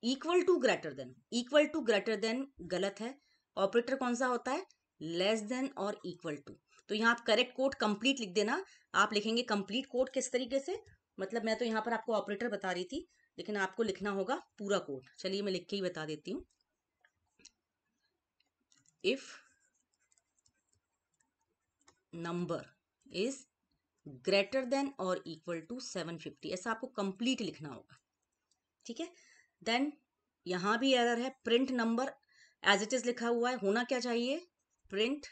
equal to greater than. Equal to greater than गलत है, ऑपरेटर कौन सा होता है, लेस देन और इक्वल टू। तो यहाँ आप करेक्ट कोड कंप्लीट लिख देना। आप लिखेंगे कंप्लीट कोड किस तरीके से, मतलब मैं तो यहाँ पर आपको ऑपरेटर बता रही थी, लेकिन आपको लिखना होगा पूरा कोड। चलिए मैं लिख के ही बता देती हूँ। If number is greater than और इक्वल टू 750, ऐसा आपको कंप्लीट लिखना होगा। ठीक है, देन यहां भी एरर है, print number as it is लिखा हुआ है, होना क्या चाहिए, प्रिंट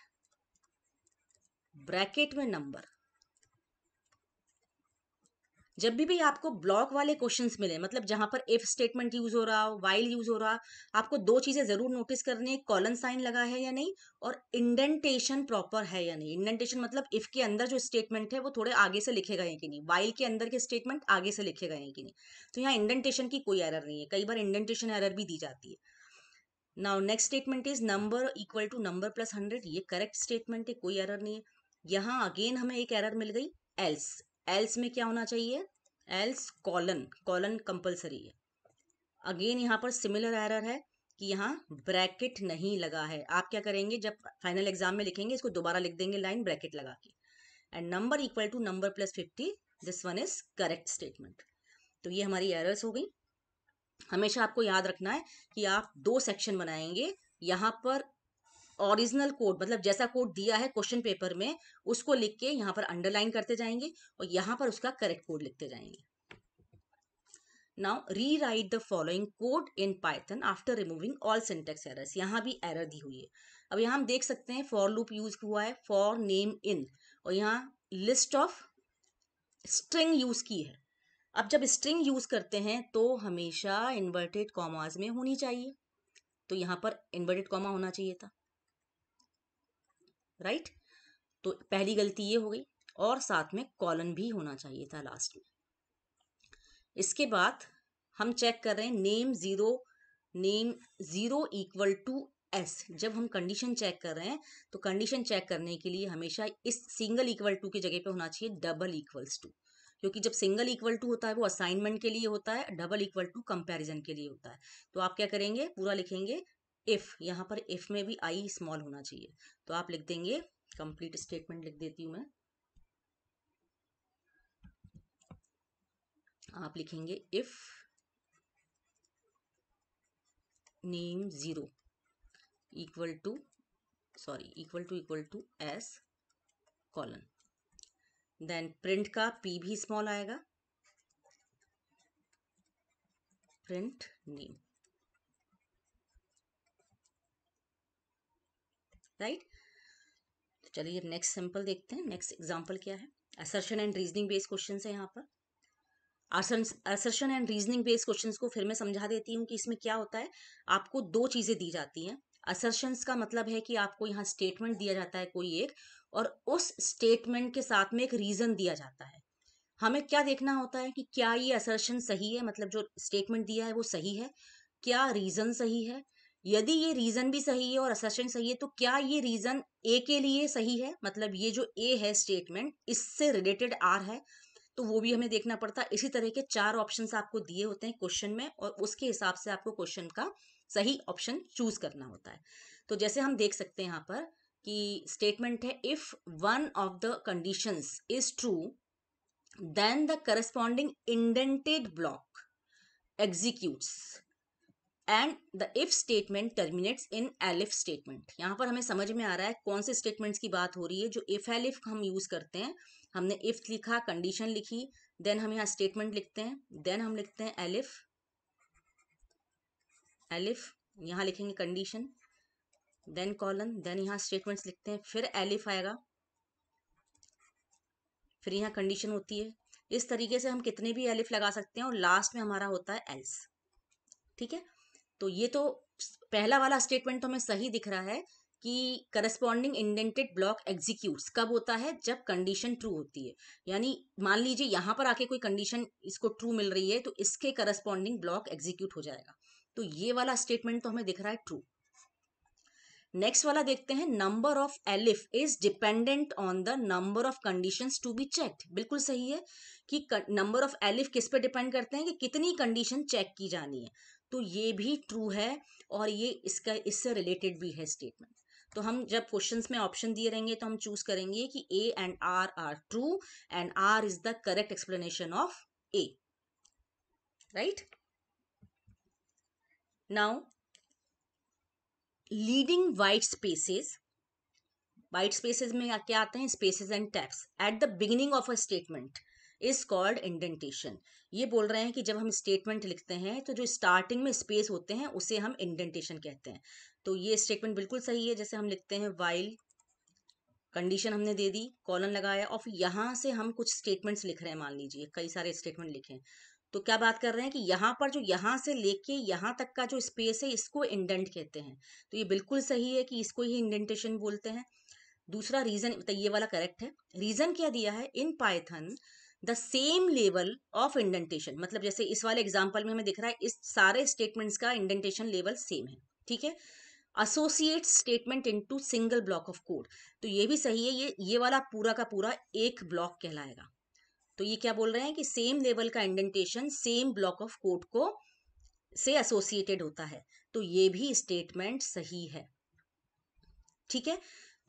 ब्रैकेट में नंबर। जब भी आपको ब्लॉक वाले क्वेश्चंस मिले, मतलब जहां पर इफ स्टेटमेंट यूज हो रहा हो, वाइल यूज हो रहा, आपको दो चीजें जरूर नोटिस करनी है, कॉलन साइन लगा है या नहीं, और इंडेंटेशन प्रॉपर है या नहीं। इंडेंटेशन मतलब इफ के अंदर जो स्टेटमेंट है वो थोड़े आगे से लिखे गए हैं कि नहीं, वाइल के अंदर के स्टेटमेंट आगे से लिखे गए हैं कि नहीं। तो यहाँ इंडेंटेशन की कोई एरर नहीं है, कई बार इंडेंटेशन एरर भी दी जाती है। Now next statement is number equal to number plus 100, ये करेक्ट स्टेटमेंट है, कोई एरर नहीं है। यहाँ अगेन हमें एक एरर मिल गई, एल्स। एल्स में क्या होना चाहिए, एल्स कॉलन, कॉलन कंपलसरी है। अगेन यहाँ पर सिमिलर एरर है कि यहाँ ब्रैकेट नहीं लगा है। आप क्या करेंगे, जब फाइनल एग्जाम में लिखेंगे इसको दोबारा लिख देंगे लाइन ब्रैकेट लगा के। And number equal to number plus 50, this one is correct statement. तो ये हमारी एरर्स हो गई। हमेशा आपको याद रखना है कि आप दो सेक्शन बनाएंगे, यहाँ पर ओरिजिनल कोड मतलब जैसा कोड दिया है क्वेश्चन पेपर में उसको लिख के यहाँ पर अंडरलाइन करते जाएंगे और यहाँ पर उसका करेक्ट कोड लिखते जाएंगे। Now rewrite the following code in Python after removing all syntax errors. यहाँ भी एरर दी हुई है। अब यहाँ हम देख सकते हैं फॉर लूप यूज हुआ है, फॉर नेम इन, और यहाँ लिस्ट ऑफ स्ट्रिंग यूज की है। अब जब स्ट्रिंग यूज करते हैं तो हमेशा इन्वर्टेड कॉमास में होनी चाहिए, तो यहाँ पर इन्वर्टेड कॉमा होना चाहिए था, राइट। तो पहली गलती ये हो गई, और साथ में कॉलन भी होना चाहिए था लास्ट में। इसके बाद हम चेक कर रहे हैं name zero equal to s. जब हम कंडीशन चेक कर रहे हैं तो कंडीशन चेक करने के लिए हमेशा इस सिंगल इक्वल टू की जगह पे होना चाहिए डबल इक्वल्स टू, क्योंकि जब सिंगल इक्वल टू होता है वो असाइनमेंट के लिए होता है, डबल इक्वल टू कंपैरिजन के लिए होता है। तो आप क्या करेंगे, पूरा लिखेंगे इफ, यहाँ पर इफ में भी आई स्मॉल होना चाहिए, तो आप लिख देंगे, कंप्लीट स्टेटमेंट लिख देती हूँ मैं, आप लिखेंगे if name zero equal to equal to s colon, then print का पी भी स्मॉल आएगा, प्रिंट नेम, राइट। तो चलिए नेक्स्ट सिंपल देखते हैं, नेक्स्ट एग्जांपल क्या है। Assertion and reasoning based question है यहाँ पर। Assertion and reasoning based questions को फिर मैं समझा देती हूँ कि इसमें क्या होता है। आपको दो चीजें दी जाती हैं। असर्शंस का मतलब है कि आपको यहाँ स्टेटमेंट दिया जाता है कोई एक, और उस स्टेटमेंट के साथ में एक रीजन दिया जाता है। हमें क्या देखना होता है कि क्या ये असर्शन सही है, मतलब जो स्टेटमेंट दिया है वो सही है, क्या रीजन सही है। यदि ये रीजन भी सही है और असर्शन सही है तो क्या ये रीजन ए के लिए सही है, मतलब ये जो ए है स्टेटमेंट इससे रिलेटेड आर है, तो वो भी हमें देखना पड़ता है। इसी तरह के चार ऑप्शंस आपको दिए होते हैं क्वेश्चन में, और उसके हिसाब से आपको क्वेश्चन का सही ऑप्शन चूज करना होता है। तो जैसे हम देख सकते हैं यहाँ पर कि स्टेटमेंट है if one of the conditions is true then the corresponding indented block executes and the if statement terminates in elif statement। यहाँ पर हमें समझ में आ रहा है कौन से स्टेटमेंट्स की बात हो रही है। जो if elif हम यूज करते हैं, हमने if लिखा, कंडीशन लिखी, देन हम यहाँ स्टेटमेंट लिखते हैं, देन हम लिखते हैं elif, यहाँ लिखेंगे कंडीशन, देन कॉलन, देन यहाँ स्टेटमेंट्स लिखते हैं, फिर elif आएगा, फिर यहाँ कंडीशन होती है। इस तरीके से हम कितने भी एलिफ लगा सकते हैं और लास्ट में हमारा होता है एल्स, ठीक है। तो ये तो पहला वाला स्टेटमेंट तो हमें सही दिख रहा है कि करस्पॉन्डिंग इंडेंटेड ब्लॉक एग्जीक्यूट्स कब होता है, जब कंडीशन ट्रू होती है। यानी मान लीजिए यहाँ पर आके कोई कंडीशन इसको ट्रू मिल रही है तो इसके करस्पॉन्डिंग ब्लॉक एग्जीक्यूट हो जाएगा। तो ये वाला स्टेटमेंट तो हमें दिख रहा है ट्रू। नेक्स्ट वाला देखते हैं, number of elif is dependent on the number of conditions to be checked. बिल्कुल सही है कि नंबर ऑफ एलिफ किस पे डिपेंड करते हैं कि कितनी कंडीशन चेक की जानी है, तो ये भी ट्रू है और ये इससे रिलेटेड भी है स्टेटमेंट। तो हम जब क्वेश्चंस में ऑप्शन दिए रहेंगे तो हम चूज करेंगे कि A and R are true and R is the correct explanation of A, right. Now leading white spaces में क्या आते हैं, spaces and tabs at the beginning of a statement is called indentation. ये बोल रहे हैं कि जब हम स्टेटमेंट लिखते हैं तो जो स्टार्टिंग में स्पेस होते हैं उसे हम इंडेंटेशन कहते हैं। तो ये स्टेटमेंट बिल्कुल सही है। जैसे हम लिखते हैं वाइल कंडीशन हमने दे दी, कॉलन लगाया, और फिर यहाँ से हम कुछ स्टेटमेंट्स लिख रहे हैं, मान लीजिए कई सारे स्टेटमेंट लिखे हैं। तो क्या बात कर रहे हैं कि यहाँ पर जो यहाँ से लेके यहाँ तक का जो स्पेस है इसको इंडेंट कहते हैं। तो ये बिल्कुल सही है कि इसको ही इंडेंटेशन बोलते हैं। दूसरा रीजन, तो ये वाला करेक्ट है। रीजन क्या दिया है, in Python the same level of indentation, मतलब जैसे इस वाले एग्जांपल में हमें दिख रहा है इस सारे स्टेटमेंट्स का इंडेंटेशन लेवल सेम है, ठीक है। Associate statement into single block of code, तो ये भी सही है, ये वाला पूरा का पूरा एक ब्लॉक कहलाएगा। तो ये क्या बोल रहे हैं कि सेम लेवल का indentation same block of code को से एसोसिएटेड होता है, तो ये भी स्टेटमेंट सही है, ठीक है।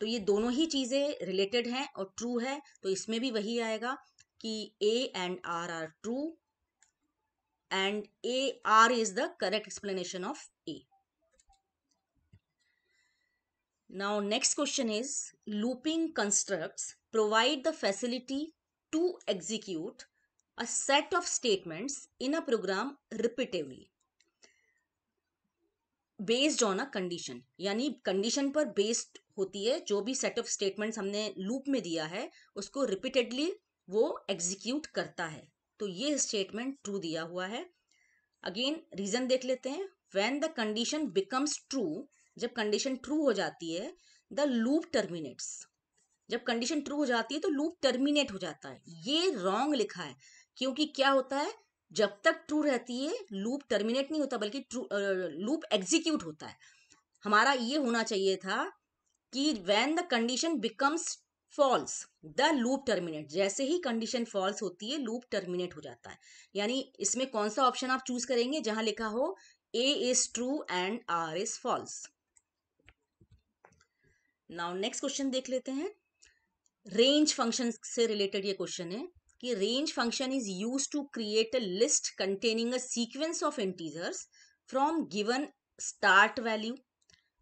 तो ये दोनों ही चीजें रिलेटेड हैं और ट्रू है, तो इसमें भी वही आएगा कि A and R true and A R is the correct explanation of A. Now next question is, looping constructs provide the facility to execute a set of statements in a program repetitively based on a condition, यानी condition पर based होती है, जो भी set of statements हमने loop में दिया है उसको रिपीटेडली वो एग्जीक्यूट करता है। तो ये स्टेटमेंट ट्रू दिया हुआ है। अगेन रीजन देख लेते हैं, when the condition becomes true, जब कंडीशन ट्रू हो जाती है, द लूप टर्मिनेट्स, जब कंडीशन ट्रू हो जाती है तो लूप टर्मिनेट हो जाता है। ये रॉन्ग लिखा है, क्योंकि क्या होता है, जब तक ट्रू रहती है लूप टर्मिनेट नहीं होता, बल्कि लूप एग्जीक्यूट होता है। हमारा ये होना चाहिए था कि when the condition becomes false the loop terminate, जैसे ही कंडीशन फॉल्स होती है लूप टर्मिनेट हो जाता है। यानी इसमें कौन सा ऑप्शन आप चूज करेंगे, जहां लिखा हो A is true and R is false. Now next question देख लेते हैं। रेंज फंक्शन से रिलेटेड ये क्वेश्चन है कि range function is use to create a list containing a sequence of integers from given start value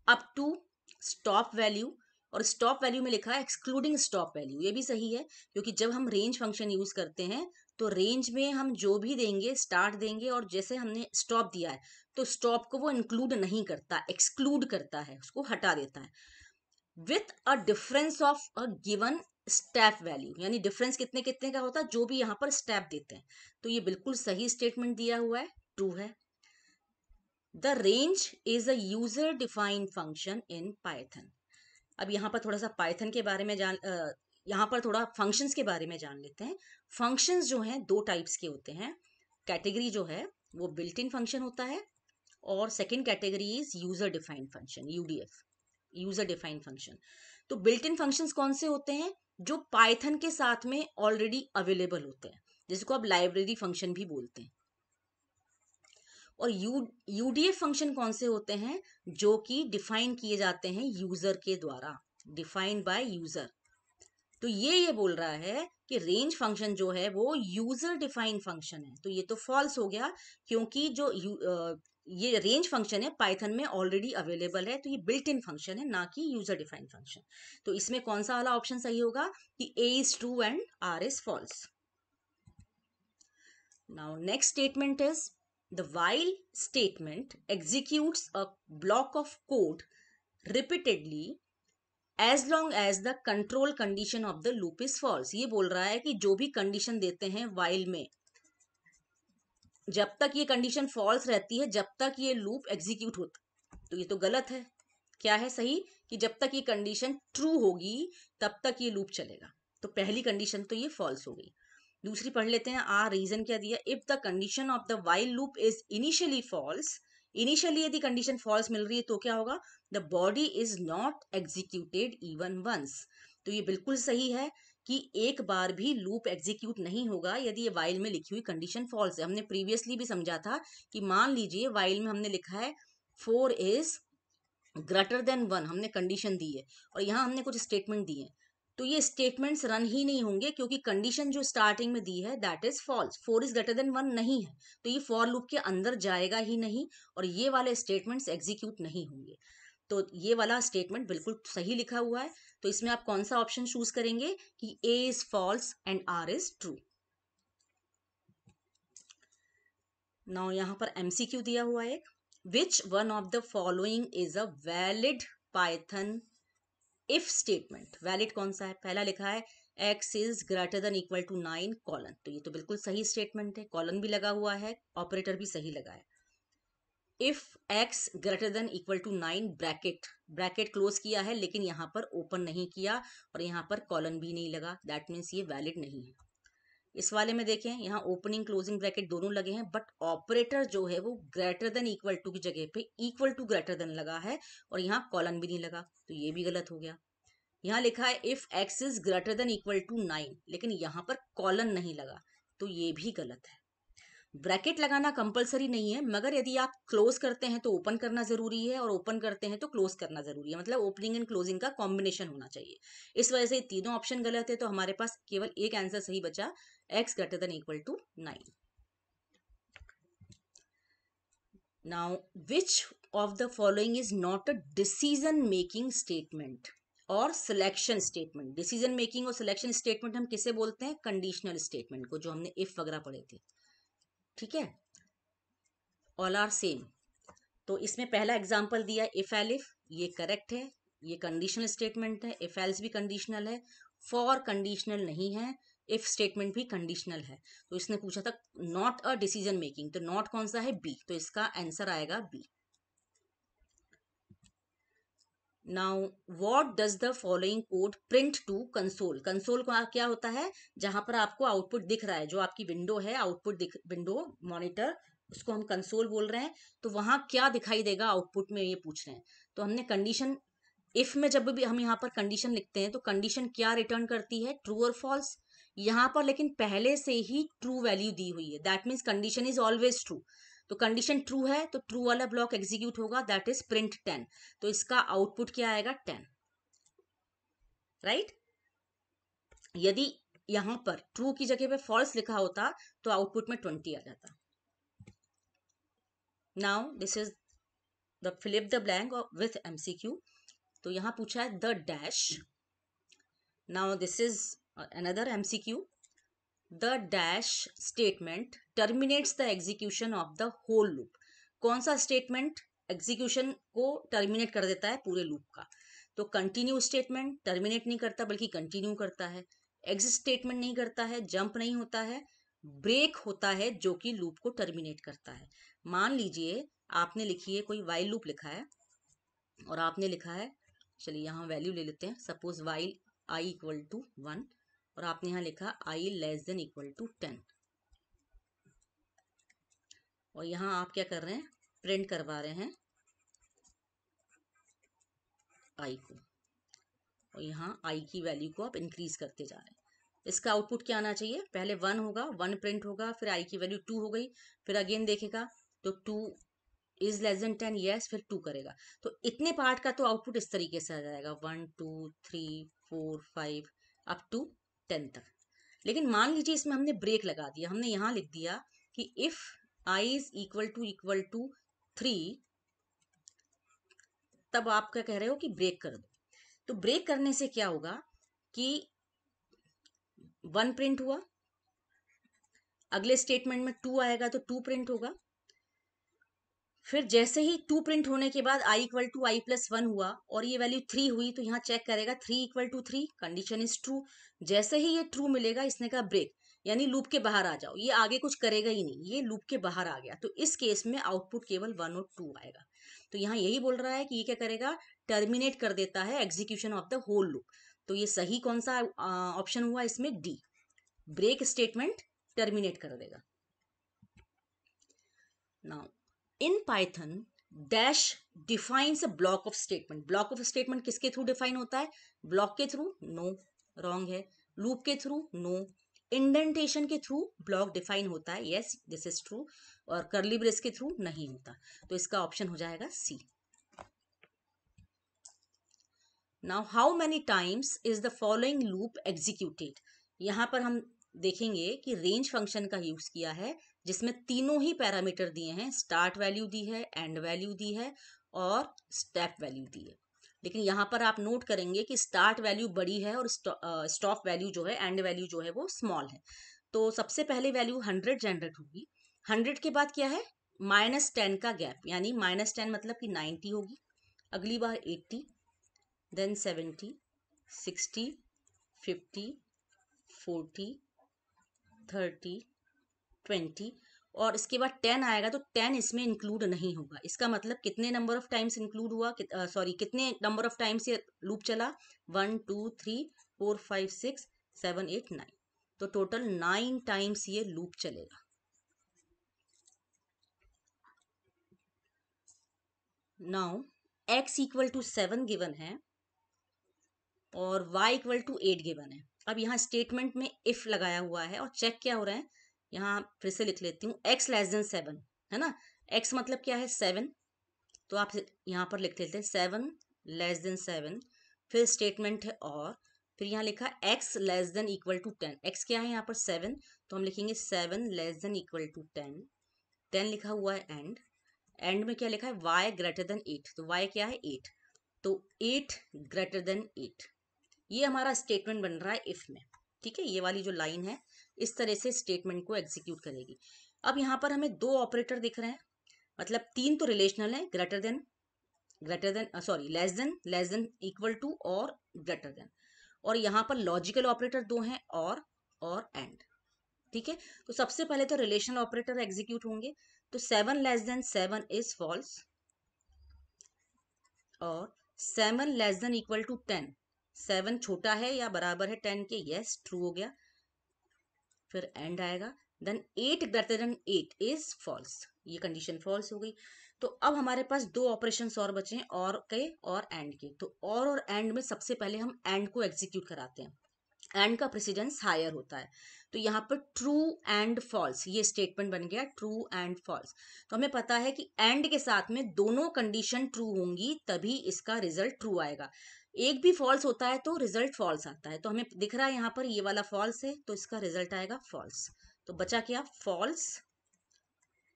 up to stop value, और stop value में लिखा है एक्सक्लूडिंग स्टॉप वैल्यू। ये भी सही है, क्योंकि जब हम रेंज फंक्शन यूज करते हैं तो रेंज में हम जो भी देंगे स्टार्ट देंगे, और जैसे हमने स्टॉप दिया है तो स्टॉप को वो इंक्लूड नहीं करता, एक्सक्लूड करता है, उसको हटा देता है। With a difference of a given step value, यानी डिफरेंस कितने कितने का होता है, जो भी यहाँ पर स्टेप देते हैं। तो ये बिल्कुल सही स्टेटमेंट दिया हुआ है, ट्रू है। The range is a user defined function in Python. अब यहाँ पर थोड़ा सा पाइथन के बारे में यहाँ पर थोड़ा फंक्शंस के बारे में जान लेते हैं। फंक्शंस जो हैं दो टाइप्स के होते हैं। कैटेगरी जो है वो बिल्ट इन फंक्शन होता है, और second category is user defined function, UDF, user defined function. तो बिल्ट इन फंक्शंस कौन से होते हैं, जो पाइथन के साथ में ऑलरेडी अवेलेबल होते हैं, जिसको आप लाइब्रेरी फंक्शन भी बोलते हैं। और यूडीएफ फंक्शन कौन से होते हैं, जो कि डिफाइन किए जाते हैं यूजर के द्वारा, डिफाइंड बाय यूजर। तो ये बोल रहा है कि रेंज फंक्शन जो है वो यूजर डिफाइंड फंक्शन है, तो ये तो फॉल्स हो गया, क्योंकि जो ये रेंज फंक्शन है पाइथन में ऑलरेडी अवेलेबल है, तो ये बिल्ट इन फंक्शन है, ना कि यूजर डिफाइंड फंक्शन। तो इसमें कौन सा वाला ऑप्शन सही होगा कि A is true and R is false. Now next statement is, the while statement executes a block of code repeatedly as long as the control condition of the loop is false। ये बोल रहा है कि जो भी condition देते हैं while में, जब तक ये कंडीशन फॉल्स रहती है जब तक ये लूप एग्जीक्यूट होता। तो ये तो गलत है। क्या है सही, कि जब तक ये कंडीशन ट्रू होगी तब तक ये लूप चलेगा। तो पहली कंडीशन तो ये फॉल्स हो गई। दूसरी पढ़ लेते हैं। रीजन क्या दिया, if the condition of the while loop is initially false, initially यदि कंडीशन फॉल्स मिल रही है तो क्या होगा, the body is not executed even once. तो ये बिल्कुल सही है कि एक बार भी लूप एग्जीक्यूट नहीं होगा यदि ये वाइल में लिखी हुई कंडीशन फॉल्स है। हमने प्रीवियसली भी समझा था कि मान लीजिए वाइल में हमने लिखा है 4 इज ग्रेटर देन 1, हमने कंडीशन दी है और यहाँ हमने कुछ स्टेटमेंट दिए हैं, तो ये स्टेटमेंट्स रन ही नहीं होंगे, क्योंकि कंडीशन जो स्टार्टिंग में दी है that is false, 4 is greater than 1 नहीं है, तो ये फॉर लूप के अंदर जाएगा ही नहीं और ये वाले स्टेटमेंट्स एग्जीक्यूट नहीं होंगे। तो ये वाला स्टेटमेंट बिल्कुल सही लिखा हुआ है। तो इसमें आप कौन सा ऑप्शन चूज करेंगे कि A is false and R is true. Now यहाँ पर एमसीक्यू दिया हुआ है एक, which one of the following is a valid Python if statement valid कौन सा है? पहला लिखा है x is greater than equal to 9 colon, तो ये तो बिल्कुल सही स्टेटमेंट है, कॉलन भी लगा हुआ है, ऑपरेटर भी सही लगा है। If x greater than equal to 9 bracket, bracket close किया है लेकिन यहाँ पर ओपन नहीं किया और यहाँ पर कॉलन भी नहीं लगा, दैट मीन्स ये वैलिड नहीं है। इस वाले में देखें, यहाँ ओपनिंग क्लोजिंग ब्रैकेट दोनों लगे हैं, बट ऑपरेटर जो है वो ग्रेटर देन इक्वल टू की जगह पे इक्वल टू ग्रेटर देन लगा है और यहाँ कॉलन भी नहीं लगा, तो ये भी गलत हो गया। यहाँ लिखा है if x is greater than equal to 9, लेकिन यहाँ पर कॉलन नहीं लगा, तो ये भी गलत है। ब्रैकेट लगाना कंपलसरी नहीं है, मगर यदि आप क्लोज करते हैं तो ओपन करना जरूरी है और ओपन करते हैं तो क्लोज करना जरूरी है, मतलब ओपनिंग एंड क्लोजिंग का कॉम्बिनेशन होना चाहिए। इस वजह से तीनों ऑप्शन गलत है, तो हमारे पास केवल एक आंसर सही बचा, x greater than equal to 9। Now which of the following is not a decision making statement और सिलेक्शन स्टेटमेंट? डिसीजन मेकिंग और सिलेक्शन स्टेटमेंट हम किसे बोलते हैं? कंडीशनल स्टेटमेंट को, जो हमने इफ वगैरह पढ़े थे, ठीक है, ऑल आर सेम। तो इसमें पहला एग्जांपल दिया इफ एलिफ, ये करेक्ट है, ये कंडीशनल स्टेटमेंट है। इफ एल्स भी कंडीशनल है, फॉर कंडीशनल नहीं है, इफ स्टेटमेंट भी कंडीशनल है। तो इसने पूछा था नॉट अ डिसीजन मेकिंग, तो नॉट कौन सा है? बी, तो इसका आंसर आएगा B. Now what does the following code print to console? Console का क्या होता है? जहां पर आपको आउटपुट दिख रहा है, जो आपकी विंडो है, आउटपुट दिख, विंडो मॉनिटर, उसको हम कंसोल बोल रहे हैं। तो वहां क्या दिखाई देगा आउटपुट में, ये पूछ रहे हैं। तो हमने कंडीशन, इफ में जब भी हम यहाँ पर कंडीशन लिखते हैं तो कंडीशन क्या रिटर्न करती है? ट्रू और फॉल्स। यहाँ पर लेकिन पहले से ही ट्रू वैल्यू दी हुई है, that means condition is always true. तो कंडीशन ट्रू है तो ट्रू वाला ब्लॉक एग्जीक्यूट होगा, दैट इज प्रिंट 10। तो इसका आउटपुट क्या आएगा? 10, राइट। यदि यहां पर ट्रू की जगह पे फॉल्स लिखा होता तो आउटपुट में 20 आ जाता। Now this is the fill up the blank with MCQ. तो यहां पूछा है the dash. Now this is another MCQ. The dash statement terminates the execution of the whole loop. कौन सा स्टेटमेंट एग्जीक्यूशन को टर्मिनेट कर देता है पूरे लूप का? तो कंटिन्यू स्टेटमेंट टर्मिनेट नहीं करता बल्कि कंटिन्यू करता है, एग्जिट स्टेटमेंट नहीं करता है, जंप नहीं होता है, ब्रेक होता है जो कि लूप को टर्मिनेट करता है। मान लीजिए आपने लिखी है कोई वाइल लूप लिखा है और आपने लिखा है, चलिए यहाँ वैल्यू ले लेते हैं, suppose while i equal to 1 और आपने यहाँ लिखा i less than equal to 10 और यहाँ आप क्या कर रहे हैं? प्रिंट करवा रहे हैं आई को और यहाँ आई की वैल्यू को आप इंक्रीज करते जा रहे हैं। इसका आउटपुट क्या आना चाहिए? पहले 1 होगा, 1 प्रिंट होगा, फिर आई की वैल्यू 2 हो गई, फिर अगेन देखेगा तो 2 इज लेस देन 10, यस, फिर 2 करेगा। तो इतने पार्ट का तो आउटपुट इस तरीके से आ जाएगा 1 2 3 4 5 अप टू 10 तक। लेकिन मान लीजिए इसमें हमने ब्रेक लगा दिया, हमने यहाँ लिख दिया कि if i is equal to 3, तब आप क्या कह रहे हो कि ब्रेक कर दो। तो ब्रेक करने से क्या होगा कि 1 प्रिंट हुआ, अगले स्टेटमेंट में 2 आएगा तो 2 प्रिंट होगा, फिर जैसे ही 2 प्रिंट होने के बाद आई इक्वल टू आई प्लस 1 हुआ और ये वैल्यू 3 हुई तो यहाँ चेक करेगा 3 equal to 3, condition is true. जैसे ही ये ट्रू मिलेगा इसने कहा ब्रेक, यानी लूप के बाहर आ जाओ, ये आगे कुछ करेगा ही नहीं, ये लूप के बाहर आ गया। तो इस केस में आउटपुट केवल 1 और 2 आएगा। तो यहाँ यही बोल रहा है कि ये क्या करेगा? टर्मिनेट कर देता है execution of the whole loop. तो ये सही कौन सा ऑप्शन हुआ इसमें? डी, ब्रेक स्टेटमेंट टर्मिनेट कर देगा। Now in Python dash defines a block of statement. Block of statement किसके थ्रू डिफाइन होता है? ब्लॉक के थ्रू? नो, रॉन्ग है। लूप के थ्रू? नो। इंडेंटेशन के थ्रू ब्लॉक डिफाइन होता है, यस दिस इज ट्रू। और कर्ली ब्रेस के थ्रू नहीं होता, तो इसका ऑप्शन हो जाएगा C. Now how many times is the following loop executed? यहाँ पर हम देखेंगे कि रेंज फंक्शन का यूज किया है जिसमें तीनों ही पैरामीटर दिए हैं, स्टार्ट वैल्यू दी है, एंड वैल्यू दी है और स्टेप वैल्यू दी है। लेकिन यहाँ पर आप नोट करेंगे कि स्टार्ट वैल्यू बड़ी है और स्टॉप वैल्यू जो है, एंड वैल्यू जो है वो स्मॉल है। तो सबसे पहले वैल्यू 100 जनरेट होगी, 100 के बाद क्या है? -10 का गैप, यानी -10 मतलब कि 90 होगी, अगली बार 80, देन 70, 60, 50, 40, 30, 20 और इसके बाद 10 आएगा तो 10 इसमें इंक्लूड नहीं होगा। इसका मतलब कितने नंबर ऑफ टाइम्स इंक्लूड हुआ, कितने नंबर ऑफ टाइम्स ये लूप चला, 1 2 3 4 5 6 7 8 9, तो टोटल 9 टाइम्स ये लूप चलेगा। Now x equal to 7 given है और y इक्वल टू 8 गिवन है। अब यहाँ स्टेटमेंट में इफ लगाया हुआ है और चेक क्या हो रहा है, यहाँ फिर से लिख लेती हूँ, x लेस देन 7 है ना, x मतलब क्या है 7, तो आप यहाँ पर लिख लेते हैं 7 लेस देन 7, फिर स्टेटमेंट है और फिर यहाँ लिखा x less than equal to 10, x क्या है यहाँ पर 7, तो हम लिखेंगे 7 लेस देन इक्वल टू 10, 10 लिखा हुआ है एंड, एंड में क्या लिखा है y ग्रेटर देन 8, तो y क्या है 8, तो 8 ग्रेटर देन 8, ये हमारा स्टेटमेंट बन रहा है इफ में। ठीक है, ये वाली जो लाइन है इस तरह से स्टेटमेंट को एग्जीक्यूट करेगी। अब यहाँ पर हमें दो ऑपरेटर दिख रहे हैं, मतलब तीन तो रिलेशनल है, greater than sorry less than equal to और ग्रेटर देन, और यहाँ पर लॉजिकल ऑपरेटर दो हैं और एंड। ठीक है, तो सबसे पहले तो रिलेशनल ऑपरेटर एग्जीक्यूट होंगे, तो 7 लेस देन 7 इज फॉल्स और 7 लेस देन इक्वल टू 10, 7 छोटा है या बराबर है 10 के, यस ट्रू हो गया, फिर एंड आएगा, then 8 greater than 8 is false, ये कंडीशन फॉल्स हो गई। तो अब हमारे पास दो ऑपरेशंस और बचे हैं, और के और एंड के, तो और एंड में सबसे पहले हम एंड को एग्जीक्यूट कराते हैं, एंड का प्रेसिडेंस हायर होता है, तो यहाँ पर ट्रू एंड फॉल्स, ये स्टेटमेंट बन गया ट्रू एंड फॉल्स। तो हमें पता है कि एंड के साथ में दोनों कंडीशन ट्रू होंगी तभी इसका रिजल्ट ट्रू आएगा, एक भी फॉल्स होता है तो रिजल्ट फॉल्स आता है, तो हमें दिख रहा है यहाँ पर ये वाला फॉल्स है तो इसका रिजल्ट आएगा फॉल्स, तो बचा क्या फॉल्स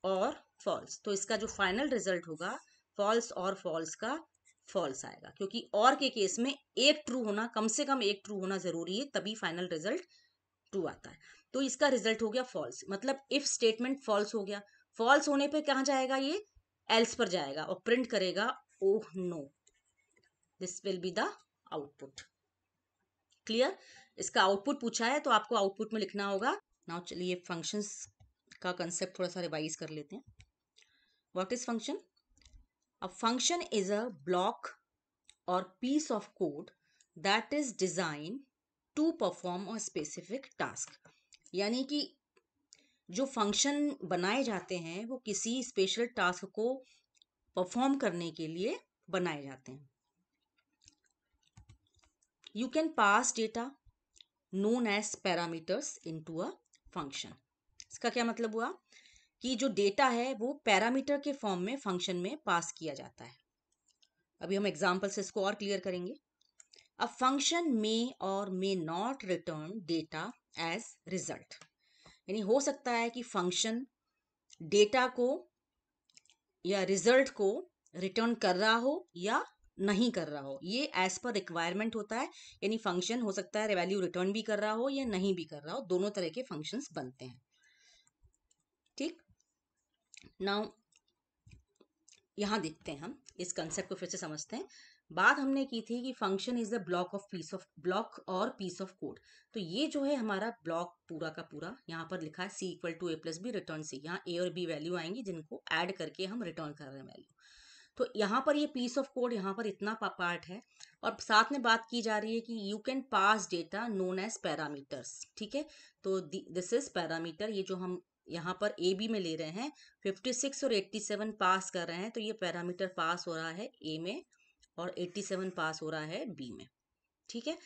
और फॉल्स, तो इसका जो फाइनल रिजल्ट होगा फॉल्स और फॉल्स का फॉल्स आएगा, क्योंकि और के केस में एक ट्रू होना, कम से कम एक ट्रू होना जरूरी है तभी फाइनल रिजल्ट ट्रू आता है, तो इसका रिजल्ट हो गया फॉल्स, मतलब इफ स्टेटमेंट फॉल्स हो गया, फॉल्स होने पे कहाँ जाएगा ये एल्स पर जाएगा और प्रिंट करेगा oh no, this will be the output. Clear, इसका आउटपुट पूछा है तो आपको आउटपुट में लिखना होगा। नाउ चलिए फंक्शंस का कंसेप्ट थोड़ा सा रिवाइज कर लेते हैं। What is function? A function is a block or piece of code that is designed to perform a specific task. यानी कि जो फंक्शन बनाए जाते हैं वो किसी स्पेशल टास्क को परफॉर्म करने के लिए बनाए जाते हैं। You can pass data known as parameters into a function. इसका क्या मतलब हुआ कि जो डेटा है वो पैरामीटर के फॉर्म में फंक्शन में पास किया जाता है। अभी हम एग्जाम्पल से इसको और क्लियर करेंगे। अ function may or may not return data as result, यानी हो सकता है कि फंक्शन डेटा को या रिजल्ट को रिटर्न कर रहा हो या नहीं कर रहा हो, ये एज पर रिक्वायरमेंट होता है, यानी फंक्शन हो सकता है वैल्यू रिटर्न भी कर रहा हो या नहीं भी कर रहा हो, दोनों तरह के फंक्शंस बनते हैं। ठीक, नाउ यहाँ देखते हैं, हम इस कंसेप्ट को फिर से समझते हैं। बात हमने की थी कि फंक्शन इज द ब्लॉक और पीस ऑफ कोड, तो ये जो है हमारा ब्लॉक पूरा का पूरा, यहाँ पर लिखा है C equal to A plus B return C, यहाँ ए और बी वैल्यू आएंगी जिनको ऐड करके हम रिटर्न कर रहे हैं वैल्यू, तो यहाँ पर ये पीस ऑफ कोड, यहाँ पर इतना पार्ट है, और साथ में बात की जा रही है कि you can pass data known as parameters. ठीक है, तो दिस इज पैरामीटर, ये जो हम यहाँ पर ए बी में ले रहे हैं, 56 और 87 पास कर रहे हैं, तो ये पैरामीटर पास हो रहा है ए में और 87 पास हो रहा है बी में। ठीक है,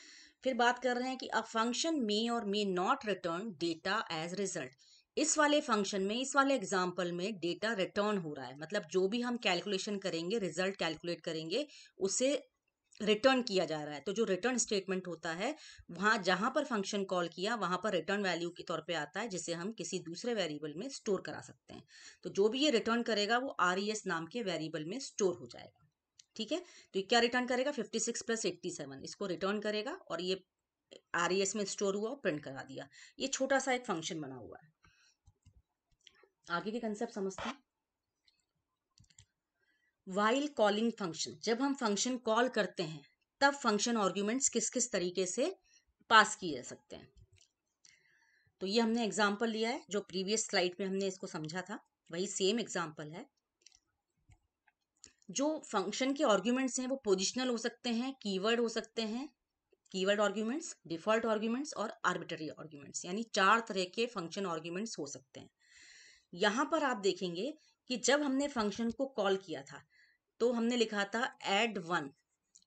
फिर बात कर रहे हैं कि अ function may or may not return data as result. इस वाले फंक्शन में, इस वाले एग्जाम्पल में डेटा रिटर्न हो रहा है, मतलब जो भी हम कैलकुलेशन करेंगे, रिजल्ट कैलकुलेट करेंगे, उसे रिटर्न किया जा रहा है, तो जो रिटर्न स्टेटमेंट होता है वहां जहां पर फंक्शन कॉल किया वहां पर रिटर्न वैल्यू के तौर पे आता है, जिसे हम किसी दूसरे वेरिएबल में स्टोर करा सकते हैं, तो जो भी ये रिटर्न करेगा वो RES नाम के वेरिएबल में स्टोर हो जाएगा। ठीक है, तो ये क्या रिटर्न करेगा 56 प्लस 87, इसको रिटर्न करेगा और ये RES में स्टोर हुआ और प्रिंट करा दिया, ये छोटा सा एक फंक्शन बना हुआ है। आगे के कंसेप्ट समझते हैं। वाइल कॉलिंग फंक्शन, जब हम फंक्शन कॉल करते हैं तब फंक्शन आर्ग्यूमेंट्स किस किस तरीके से पास किए जा सकते हैं। तो ये हमने एग्जाम्पल लिया है, जो प्रीवियस स्लाइड में हमने इसको समझा था वही सेम एग्जाम्पल है। जो फंक्शन के आर्ग्यूमेंट्स हैं वो पोजिशनल हो सकते हैं, कीवर्ड हो सकते हैं, कीवर्ड आर्ग्यूमेंट्स, डिफॉल्ट आर्ग्यूमेंट्स और आर्बिट्ररी आर्ग्यूमेंट्स, यानी 4 तरह के फंक्शन आर्ग्यूमेंट्स हो सकते हैं। यहाँ पर आप देखेंगे कि जब हमने फंक्शन को कॉल किया था तो हमने लिखा था add1,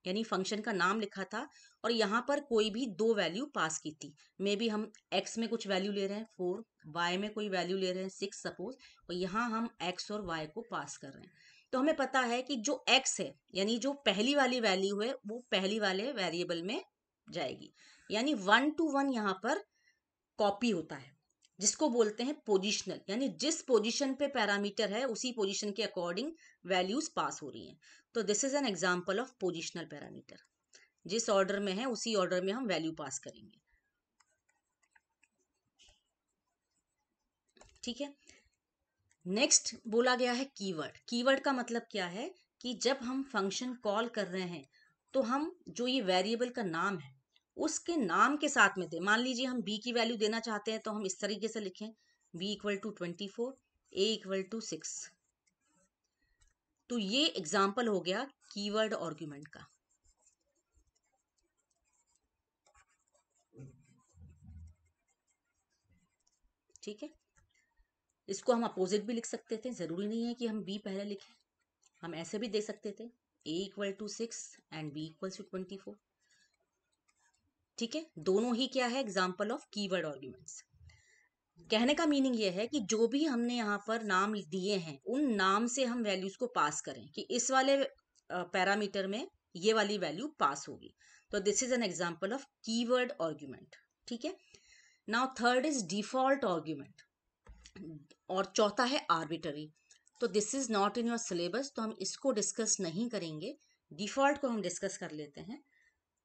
यानी फंक्शन का नाम लिखा था और यहाँ पर कोई भी 2 वैल्यू पास की थी। मे बी हम x में कुछ वैल्यू ले रहे हैं 4, y में कोई वैल्यू ले रहे हैं 6 सपोज, और यहाँ हम x और y को पास कर रहे हैं। तो हमें पता है कि जो x है यानी जो पहली वाली वैल्यू है वो पहली वाले वेरिएबल में जाएगी, यानी 1 to 1 यहाँ पर कॉपी होता है, जिसको बोलते हैं पोजिशनल, यानी जिस पोजीशन पे पैरामीटर है उसी पोजीशन के अकॉर्डिंग वैल्यूज पास हो रही हैं। तो this is an example of positional parameter, जिस ऑर्डर में है उसी ऑर्डर में हम वैल्यू पास करेंगे। ठीक है, नेक्स्ट बोला गया है कीवर्ड। कीवर्ड का मतलब क्या है कि जब हम फंक्शन कॉल कर रहे हैं तो हम जो ये वेरिएबल का नाम है उसके नाम के साथ में दे। मान लीजिए हम b की वैल्यू देना चाहते हैं तो हम इस तरीके से लिखें b equal to 24, a equal to 6। तो ये एग्जाम्पल हो गया कीवर्ड आर्ग्यूमेंट का। ठीक है, इसको हम अपोजिट भी लिख सकते थे, जरूरी नहीं है कि हम b पहले लिखें, हम ऐसे भी दे सकते थे a equal to 6 and b equal to 24। ठीक है, दोनों ही क्या है, एग्जाम्पल ऑफ कीवर्ड आर्ग्यूमेंट्स। कहने का मीनिंग ये है कि जो भी हमने यहाँ पर नाम दिए हैं उन नाम से हम वैल्यूज को पास करें कि इस वाले पैरामीटर में ये वाली वैल्यू पास होगी। तो this is an example of keyword argument. ठीक है, now third is default argument और चौथा है आर्बिट्ररी। तो this is not in your syllabus, तो हम इसको डिस्कस नहीं करेंगे। डिफॉल्ट को हम डिस्कस कर लेते हैं।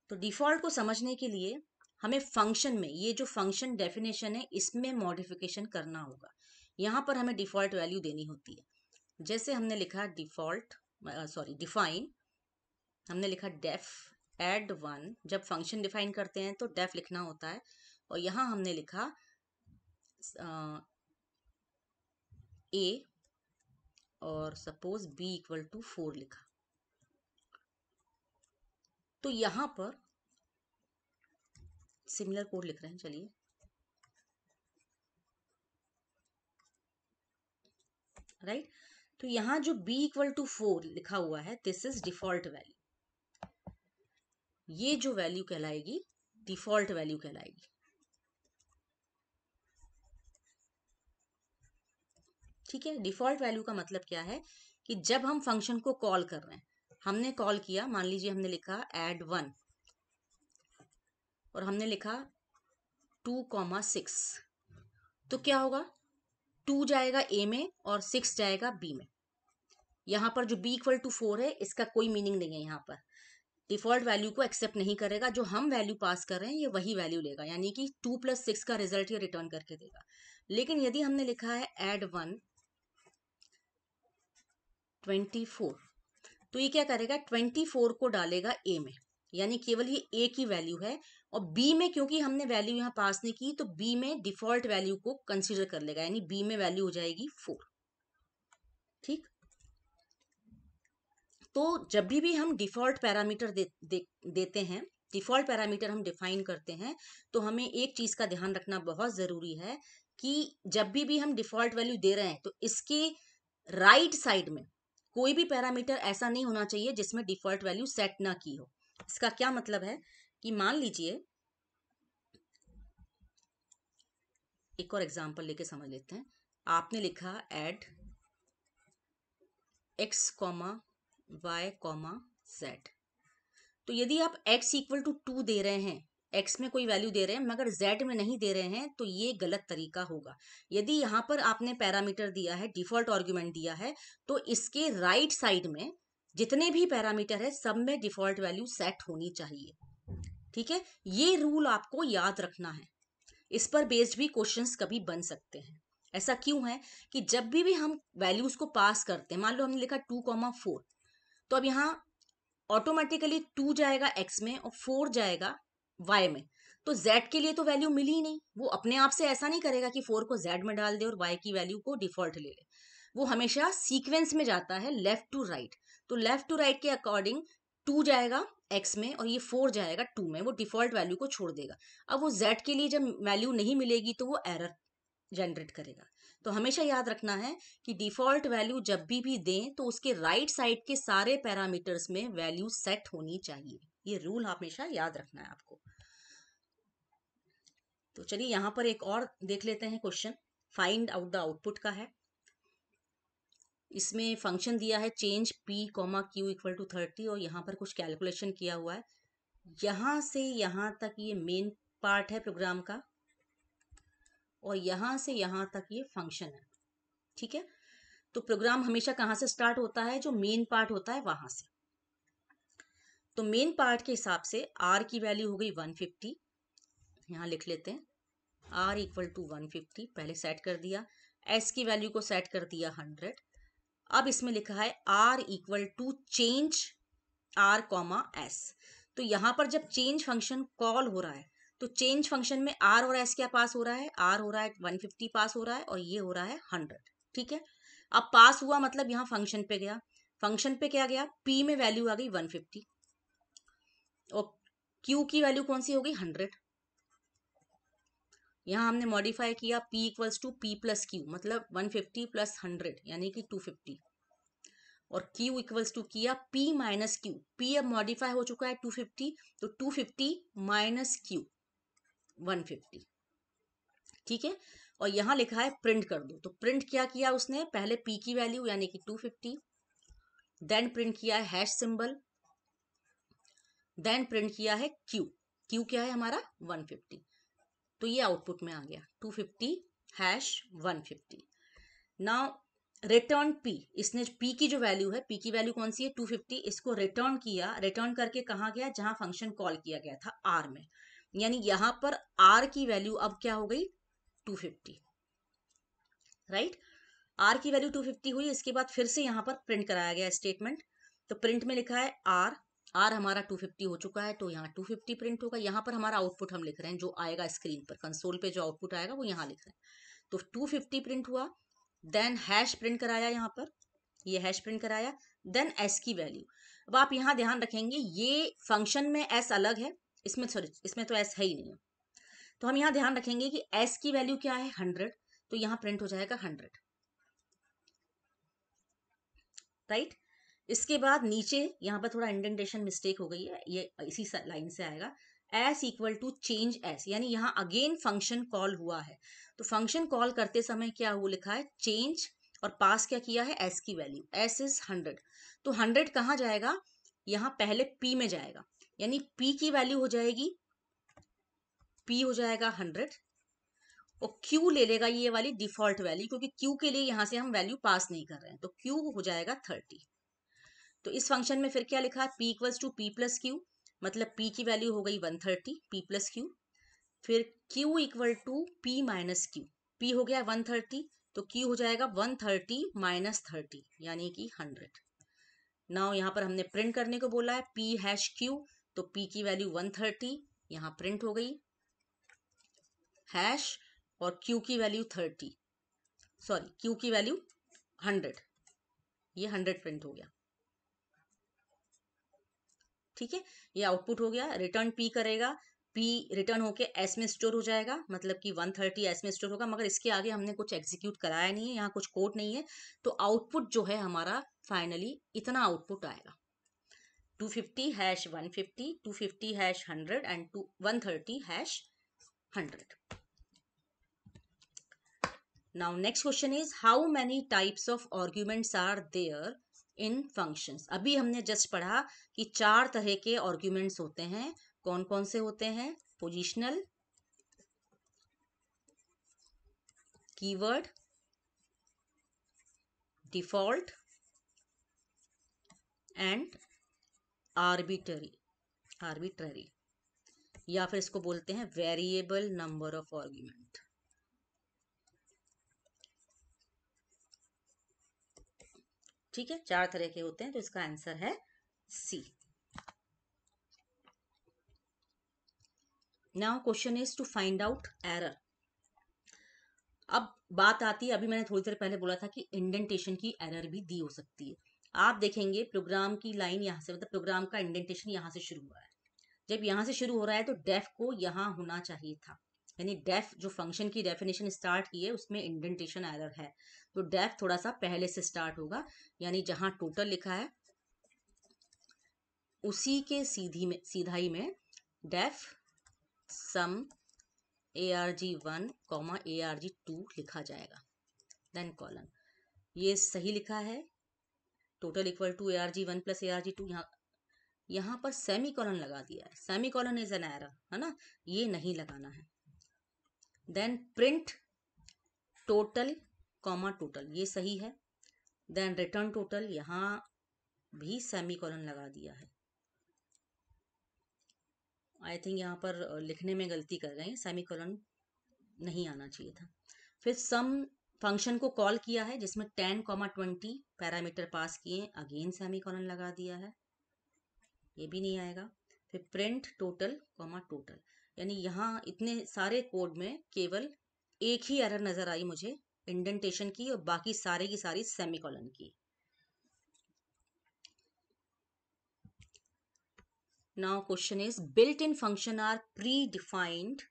तो डिफॉल्ट को समझने के लिए हमें फंक्शन में ये जो फंक्शन डेफिनेशन है इसमें मॉडिफिकेशन करना होगा। यहाँ पर हमें डिफॉल्ट वैल्यू देनी होती है। जैसे हमने लिखा डिफॉल्ट डिफाइन, हमने लिखा डेफ एड 1। जब फंक्शन डिफाइन करते हैं तो डेफ लिखना होता है, और यहाँ हमने लिखा a और सपोज b इक्वल टू 4 लिखा। तो यहाँ पर सिमिलर कोड लिख रहे हैं, चलिए राइट। तो यहाँ जो b इक्वल टू 4 लिखा हुआ है दिस इज डिफॉल्ट वैल्यू। ये जो वैल्यू कहलाएगी डिफॉल्ट वैल्यू कहलाएगी। ठीक है, डिफॉल्ट वैल्यू का मतलब क्या है कि जब हम फंक्शन को कॉल कर रहे हैं, हमने कॉल किया, मान लीजिए हमने लिखा add 1 और हमने लिखा 2,6, तो क्या होगा, 2 जाएगा a में और 6 जाएगा b में। यहाँ पर जो b इक्वल टू 4 है इसका कोई मीनिंग नहीं है, यहाँ पर डिफॉल्ट वैल्यू को एक्सेप्ट नहीं करेगा। जो हम वैल्यू पास कर रहे हैं ये वही वैल्यू लेगा, यानी कि 2 + 6 का रिजल्ट ये रिटर्न करके देगा। लेकिन यदि हमने लिखा है add 1 24, तो ये क्या करेगा, 24 को डालेगा a में, यानी केवल ये a की वैल्यू है। और b में क्योंकि हमने वैल्यू यहाँ पास नहीं की तो b में डिफॉल्ट वैल्यू को कंसीडर कर लेगा, यानी b में वैल्यू हो जाएगी 4। ठीक, तो जब भी हम डिफॉल्ट पैरामीटर देते हैं, डिफॉल्ट पैरामीटर हम डिफाइन करते हैं, तो हमें एक चीज का ध्यान रखना बहुत जरूरी है कि जब भी हम डिफॉल्ट वैल्यू दे रहे हैं तो इसके राइट साइड में कोई भी पैरामीटर ऐसा नहीं होना चाहिए जिसमें डिफॉल्ट वैल्यू सेट ना की हो। इसका क्या मतलब है कि मान लीजिए, एक और एग्जांपल लेके समझ लेते हैं। आपने लिखा ऐड x, y, z। तो यदि आप x इक्वल टू 2 दे रहे हैं, x में कोई वैल्यू दे रहे हैं मगर z में नहीं दे रहे हैं, तो ये गलत तरीका होगा। यदि यहाँ पर आपने पैरामीटर दिया है, डिफॉल्ट आर्गुमेंट दिया है, तो इसके राइट साइड में जितने भी पैरामीटर है सब में डिफॉल्ट वैल्यू सेट होनी चाहिए। ठीक है, ये रूल आपको याद रखना है। इस पर बेस्ड भी क्वेश्चंस कभी बन सकते हैं। ऐसा क्यों है कि जब भी हम वैल्यूज को पास करते हैं, मान लो हमने लिखा 2,4, तो अब यहाँ ऑटोमेटिकली 2 जाएगा x में और 4 जाएगा y में। तो z के लिए तो वैल्यू मिली ही नहीं, वो अपने आप से ऐसा नहीं करेगा कि 4 को z में डाल दे और y की वैल्यू को डिफॉल्ट ले ले। वो हमेशा सीक्वेंस में जाता है लेफ्ट टू राइट। तो लेफ्ट टू राइट के अकॉर्डिंग 2 जाएगा x में और ये 4 जाएगा 2 में, वो डिफॉल्ट वैल्यू को छोड़ देगा। अब वो z के लिए जब वैल्यू नहीं मिलेगी तो वो एरर जनरेट करेगा। तो हमेशा याद रखना है कि डिफॉल्ट वैल्यू जब भी दें तो उसके राइट साइड के सारे पैरामीटर्स में वैल्यू सेट होनी चाहिए। ये रूल हमेशा याद रखना है आपको। तो चलिए यहां पर एक और देख लेते हैं question, find out the output का है। इसमें फंक्शन दिया है change p comma q equal to 30 और यहाँ पर कुछ कैलकुलेशन किया हुआ है। यहाँ से यहाँ तक ये मेन पार्ट है प्रोग्राम का और यहाँ से यहाँ तक ये फंक्शन है। ठीक है, तो प्रोग्राम हमेशा कहाँ से स्टार्ट होता है, जो मेन पार्ट होता है वहां से। तो मेन पार्ट के हिसाब से r की वैल्यू हो गई 150, यहाँ लिख लेते हैं r इक्वल टू 150 पहले सेट कर दिया, s की वैल्यू को सेट कर दिया 100। अब इसमें लिखा है r equal to change r comma s। तो यहाँ पर जब चेंज फंक्शन कॉल हो रहा है तो चेंज फंक्शन में r और s क्या पास हो रहा है, r हो रहा है 150 पास हो रहा है और ये हो रहा है 100। ठीक है, अब पास हुआ मतलब यहाँ फंक्शन पे गया, फंक्शन पे क्या गया, p में वैल्यू आ गई 150 और q की वैल्यू कौन सी हो गई 100। यहाँ हमने मॉडिफाई किया p equals to p plus q, मतलब 150 प्लस 100 यानी कि 250 और q इक्वल्स टू किया p माइनस क्यू, p अब मॉडिफाई हो चुका है 250 तो 250 माइनस क्यू 150। ठीक है, और यहाँ लिखा है प्रिंट कर दो। तो प्रिंट क्या किया उसने, पहले p की वैल्यू यानी कि 250, देन प्रिंट किया है हैश सिंबल, देन प्रिंट किया है q, q क्या है हमारा 150। तो ये आउटपुट में आ गया 250 हैश 150। नाउ रिटर्न p, इसने p की जो वैल्यू है, p की वैल्यू कौन सी है 250, इसको रिटर्न किया, रिटर्न करके कहाँ गया, जहां फंक्शन कॉल किया गया था r में, यानी यहां पर r की वैल्यू अब क्या हो गई 250। राइट, r की वैल्यू 250 हुई, इसके बाद फिर से यहाँ पर प्रिंट कराया गया स्टेटमेंट। तो प्रिंट में लिखा है r हमारा 250 हो चुका है तो यहाँ 250 प्रिंट होगा। यहाँ पर हमारा आउटपुट हम लिख रहे हैं जो आएगा स्क्रीन पर, कंसोल पे जो आउटपुट आएगा वो यहाँ लिख रहे हैं। तो 250 प्रिंट हुआ, देन हैश प्रिंट कराया, यहाँ पर ये हैश प्रिंट कराया, देन s की वैल्यू। अब आप यहाँ ध्यान रखेंगे ये फंक्शन में s अलग है, इसमें सॉरी इसमें तो s है ही नहीं है, तो हम यहाँ ध्यान रखेंगे कि s की वैल्यू क्या है 100, तो यहाँ प्रिंट हो जाएगा 100। राइट, इसके बाद नीचे यहाँ पर थोड़ा इंडेंटेशन मिस्टेक हो गई है, ये इसी लाइन से आएगा, s equal to change s, यानी यहाँ अगेन फंक्शन कॉल हुआ है। तो फंक्शन कॉल करते समय क्या हुआ, लिखा है चेंज और पास क्या किया है s की वैल्यू, s इज 100। तो 100 कहाँ जाएगा, यहाँ पहले p में जाएगा, यानी p की वैल्यू हो जाएगी, p हो जाएगा 100 और q ले लेगा ये वाली डिफॉल्ट वैल्यू, क्योंकि q के लिए यहाँ से हम वैल्यू पास नहीं कर रहे हैं, तो q हो जाएगा 30। तो इस फंक्शन में फिर क्या लिखा है, p equals to p plus q, मतलब p की वैल्यू हो गई 130 p प्लस क्यू, फिर q equal to p minus q, p हो गया 130 तो q हो जाएगा 130 माइनस 30 यानी कि 100। नाउ यहाँ पर हमने प्रिंट करने को बोला है p हैश q, तो p की वैल्यू 130 यहाँ प्रिंट हो गई हैश और q की वैल्यू 30, सॉरी q की वैल्यू 100, ये 100 प्रिंट हो गया। ठीक है, ये आउटपुट हो गया, रिटर्न p करेगा, p रिटर्न होके s में स्टोर हो जाएगा, मतलब कि 130 s में स्टोर होगा, मगर इसके आगे हमने कुछ एग्जीक्यूट कराया नहीं है, यहाँ कुछ कोड नहीं है, तो आउटपुट जो है हमारा फाइनली इतना आउटपुट आएगा 250 hash 150, 250 hash 100 and 130 hash 100। Now next question is how many types of arguments are there in functions। अभी हमने जस्ट पढ़ा कि 4 तरह के आर्ग्यूमेंट्स होते हैं, कौन कौन से होते हैं, positional, keyword, default and arbitrary या फिर इसको बोलते हैं वेरिएबल नंबर ऑफ आर्ग्यूमेंट। ठीक है, 4 तरह के होते हैं, तो इसका आंसर है C. Now question is to find out error. अब बात आती है, अभी मैंने थोड़ी देर पहले बोला था कि इंडेंटेशन की एरर भी दी हो सकती है। आप देखेंगे प्रोग्राम की लाइन यहाँ से, मतलब प्रोग्राम का इंडेंटेशन यहाँ से शुरू हुआ है। जब यहाँ से शुरू हो रहा है तो डेफ को यहाँ होना चाहिए था, यानी डेफ जो फंक्शन की डेफिनेशन स्टार्ट की है उसमें इंडेंटेशन एरर है, तो डेफ थोड़ा सा पहले से स्टार्ट होगा, यानी जहां टोटल लिखा है उसी के सीधाई में डेफ सम arg1 कॉमा arg2 लिखा जाएगा, देन कॉलन। ये सही लिखा है, total equal to arg1 plus arg2। यहाँ पर सेमी कॉलन लगा दिया है, semicolon is an error, है ना, ये नहीं लगाना है। Then print total comma total, ये सही है। देन रिटर्न टोटल, यहाँ भी सेमी कॉलन लगा दिया है। आई थिंक यहाँ पर लिखने में गलती कर गए, सेमी कॉलन नहीं आना चाहिए था। फिर सम फंक्शन को कॉल किया है जिसमें 10, 20 पैरामीटर पास किए, अगेन सेमी कॉलन लगा दिया है, ये भी नहीं आएगा। फिर प्रिंट टोटल कॉमा टोटल, यानी यहाँ इतने सारे कोड में केवल एक ही एरर नजर आई मुझे, इंडेंटेशन की, और बाकी सारे की सारी सेमी कॉलन की। Now question is, built-in function are predefined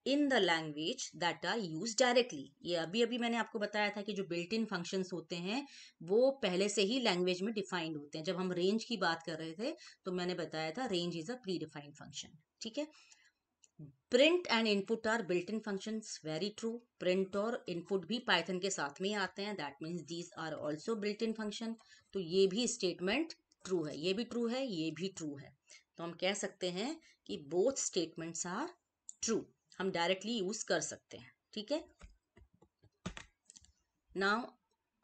in the language that are used directly। ये अभी मैंने आपको बताया था कि जो built-in functions होते हैं वो पहले से ही लैंग्वेज में डिफाइंड होते हैं। जब हम रेंज की बात कर रहे थे तो मैंने बताया था range is a predefined function, ठीक है। Print and input are built in functions, very true. Print और इनपुट भी पाइथन के साथ में ही आते हैं, that means these are also built in function. तो ये भी स्टेटमेंट ट्रू है, ये भी ट्रू है, ये भी ट्रू है। तो हम कह सकते हैं कि बोथ स्टेटमेंट्स आर ट्रू, हम डायरेक्टली यूज कर सकते हैं, ठीक है। नाउ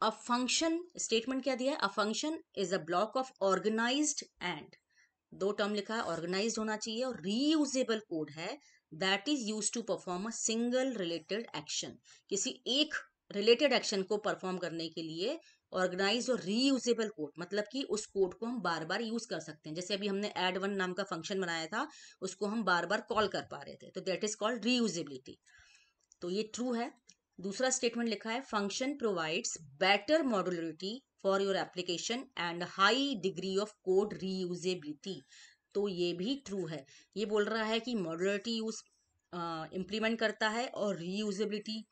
अ फंक्शन स्टेटमेंट क्या दिया है, a function is a block of organised and, दो टर्म लिखा है, ऑर्गेनाइज्ड होना चाहिए, और रीयूजेबल कोड है that is use to perform a single related action. किसी एक रिलेटेड एक्शन को परफॉर्म करने के लिए ऑर्गेनाइज और रीयूजेबल कोड, मतलब कि उस कोड को हम बार बार यूज कर सकते हैं। जैसे अभी हमने एड वन नाम का फंक्शन बनाया था, उसको हम बार बार कॉल कर पा रहे थे, तो दैट इज कॉल्ड रीयूजेबिलिटी, तो ये ट्रू है। दूसरा स्टेटमेंट लिखा है, function provides better modularity for your application and high degree of code reusability, तो ये भी ट्रू है। ये बोल रहा है कि मॉड्यूलरिटी यूज इम्प्लीमेंट करता है और रीयूजेबिलिटी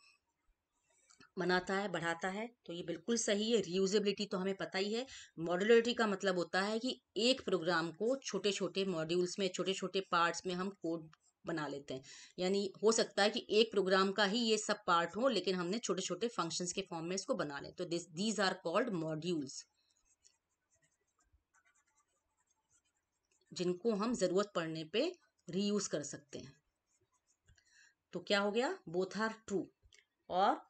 बनाता है, बढ़ाता है, तो ये बिल्कुल सही है। रीयूजेबिलिटी तो हमें पता ही है। मॉड्यूलरिटी का मतलब होता है कि एक प्रोग्राम को छोटे छोटे मॉड्यूल्स में, छोटे छोटे पार्ट्स में हम कोड बना लेते हैं, यानी हो सकता है कि एक प्रोग्राम का ही ये सब पार्ट हो, लेकिन हमने छोटे छोटे फंक्शंस के फॉर्म में इसको बना लें, तो दीज आर कॉल्ड मॉड्यूल्स, जिनको हम जरूरत पड़ने पे रीयूज कर सकते हैं। तो क्या हो गया, बोथ आर ट्रू, और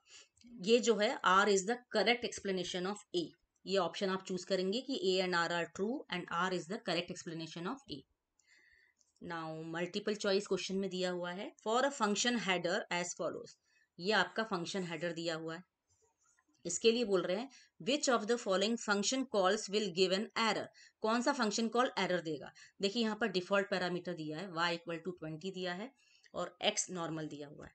ये जो है R is the correct explanation of A, ये ऑप्शन आप चूज करेंगे कि A and R true and R is the correct explanation of A. Now multiple choice question में दिया हुआ है, for a function header as follows, ये आपका फंक्शन हेडर दिया हुआ है। इसके लिए बोल रहे हैं विच of the following function calls will give an error, कौन सा फंक्शन कॉल एरर देगा। देखिए यहाँ पर डिफॉल्ट पैरामीटर दिया है, y इक्वल टू 20 दिया है और x नॉर्मल दिया हुआ है,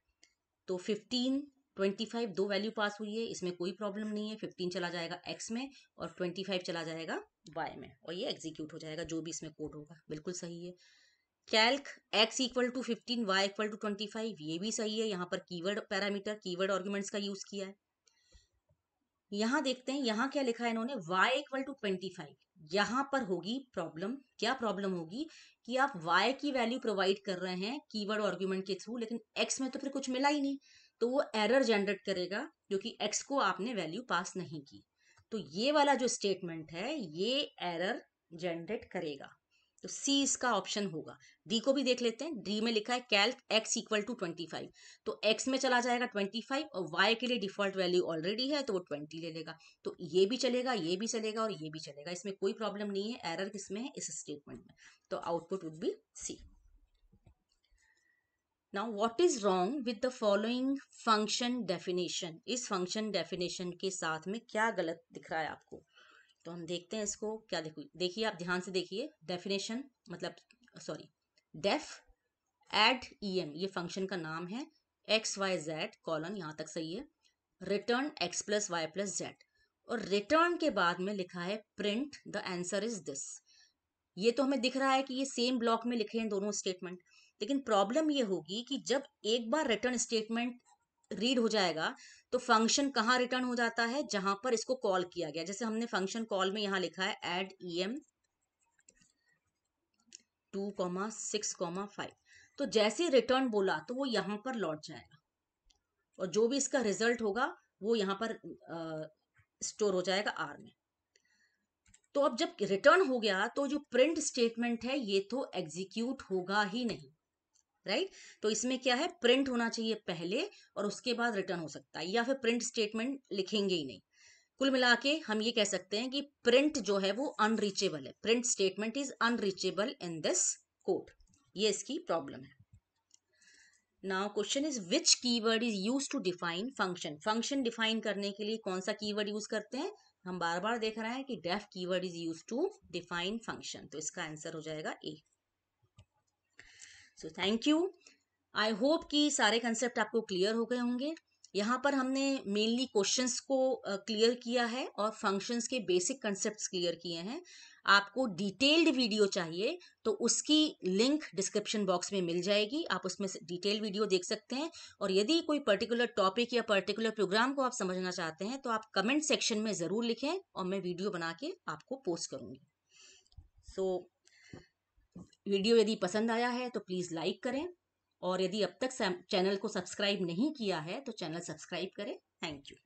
तो 15 25 दो वैल्यू पास हुई है, इसमें कोई प्रॉब्लम नहीं है। 15 चला जाएगा x में और 25 चला जाएगा y में, और ये एग्जीक्यूट हो जाएगा जो भी इसमें कोड होगा, बिल्कुल सही है। Calc x equal to 15 y equal to 25, ये भी सही है। यहाँ पर कीवर्ड पैरामीटर, कीवर्ड आर्गुमेंट्स का यूज किया है। यहाँ देखते हैं यहाँ क्या लिखा है इन्होंने, y इक्वल टू 25, यहाँ पर होगी प्रॉब्लम। क्या प्रॉब्लम होगी कि आप y की वैल्यू प्रोवाइड कर रहे हैं कीवर्ड आर्गुमेंट के थ्रू, लेकिन x में तो फिर कुछ मिला ही नहीं, तो वो एरर जनरेट करेगा क्योंकि x को आपने वैल्यू पास नहीं की। तो ये वाला जो स्टेटमेंट है ये एरर जनरेट करेगा, तो सी इसका ऑप्शन होगा। डी को भी देख लेते हैं, डी में लिखा है कैल्क x इक्वल टू 25, तो x में चला जाएगा 25 और y के लिए डिफॉल्ट वैल्यू ऑलरेडी है तो वो 20 ले लेगा, तो ये भी चलेगा, ये भी चलेगा और ये भी चलेगा, इसमें कोई प्रॉब्लम नहीं है। एरर किसमें है, इस स्टेटमेंट में, तो output would be c. Now what is wrong with the following function definition, इस फंक्शन डेफिनेशन के साथ में क्या गलत दिख रहा है आपको, तो हम देखते हैं इसको क्या। देखिए आप ध्यान से देखिए, डेफिनेशन मतलब सॉरी डेफ एड EM ये फंक्शन का नाम है, XYZ कॉलन यहाँ तक सही है, return x plus y plus z, और रिटर्न के बाद में लिखा है print the answer is this. ये तो हमें दिख रहा है कि ये सेम ब्लॉक में लिखे हैं दोनों स्टेटमेंट, लेकिन प्रॉब्लम ये होगी कि जब एक बार रिटर्न स्टेटमेंट रीड हो जाएगा तो फंक्शन कहाँ रिटर्न हो जाता है, जहां पर इसको कॉल किया गया। जैसे हमने फंक्शन कॉल में यहाँ लिखा है एड EM 2,6,5, तो जैसे रिटर्न बोला तो वो यहाँ पर लौट जाएगा, और जो भी इसका रिजल्ट होगा वो यहाँ पर स्टोर हो जाएगा R में। तो अब जब रिटर्न हो गया तो जो प्रिंट स्टेटमेंट है ये तो एग्जीक्यूट होगा ही नहीं, राइट। तो इसमें क्या है, प्रिंट होना चाहिए पहले और उसके बाद रिटर्न हो सकता है, या फिर प्रिंट स्टेटमेंट लिखेंगे ही नहीं। कुल मिला के हम ये कह सकते हैं कि प्रिंट जो है वो अनरीचेबल है, print statement is unreachable in this code, ये इसकी प्रॉब्लम है। Now question is which keyword is use to define function. Function define करने के लिए कौन सा कीवर्ड यूज करते हैं, हम बार बार देख रहे हैं कि def keyword is use to define function, तो इसका आंसर हो जाएगा A. So thank you, I hope कि सारे कंसेप्ट आपको क्लियर हो गए होंगे। यहाँ पर हमने मेनली क्वेश्चंस को क्लियर किया है और फंक्शंस के बेसिक कंसेप्ट्स क्लियर किए हैं। आपको डिटेल्ड वीडियो चाहिए तो उसकी लिंक डिस्क्रिप्शन बॉक्स में मिल जाएगी, आप उसमें से डिटेल्ड वीडियो देख सकते हैं। और यदि कोई पर्टिकुलर टॉपिक या पर्टिकुलर प्रोग्राम को आप समझना चाहते हैं तो आप कमेंट सेक्शन में ज़रूर लिखें और मैं वीडियो बना के आपको पोस्ट करूँगी। सो वीडियो यदि पसंद आया है तो प्लीज़ लाइक करें, और यदि अब तक चैनल को सब्सक्राइब नहीं किया है तो चैनल सब्सक्राइब करें। Thank you.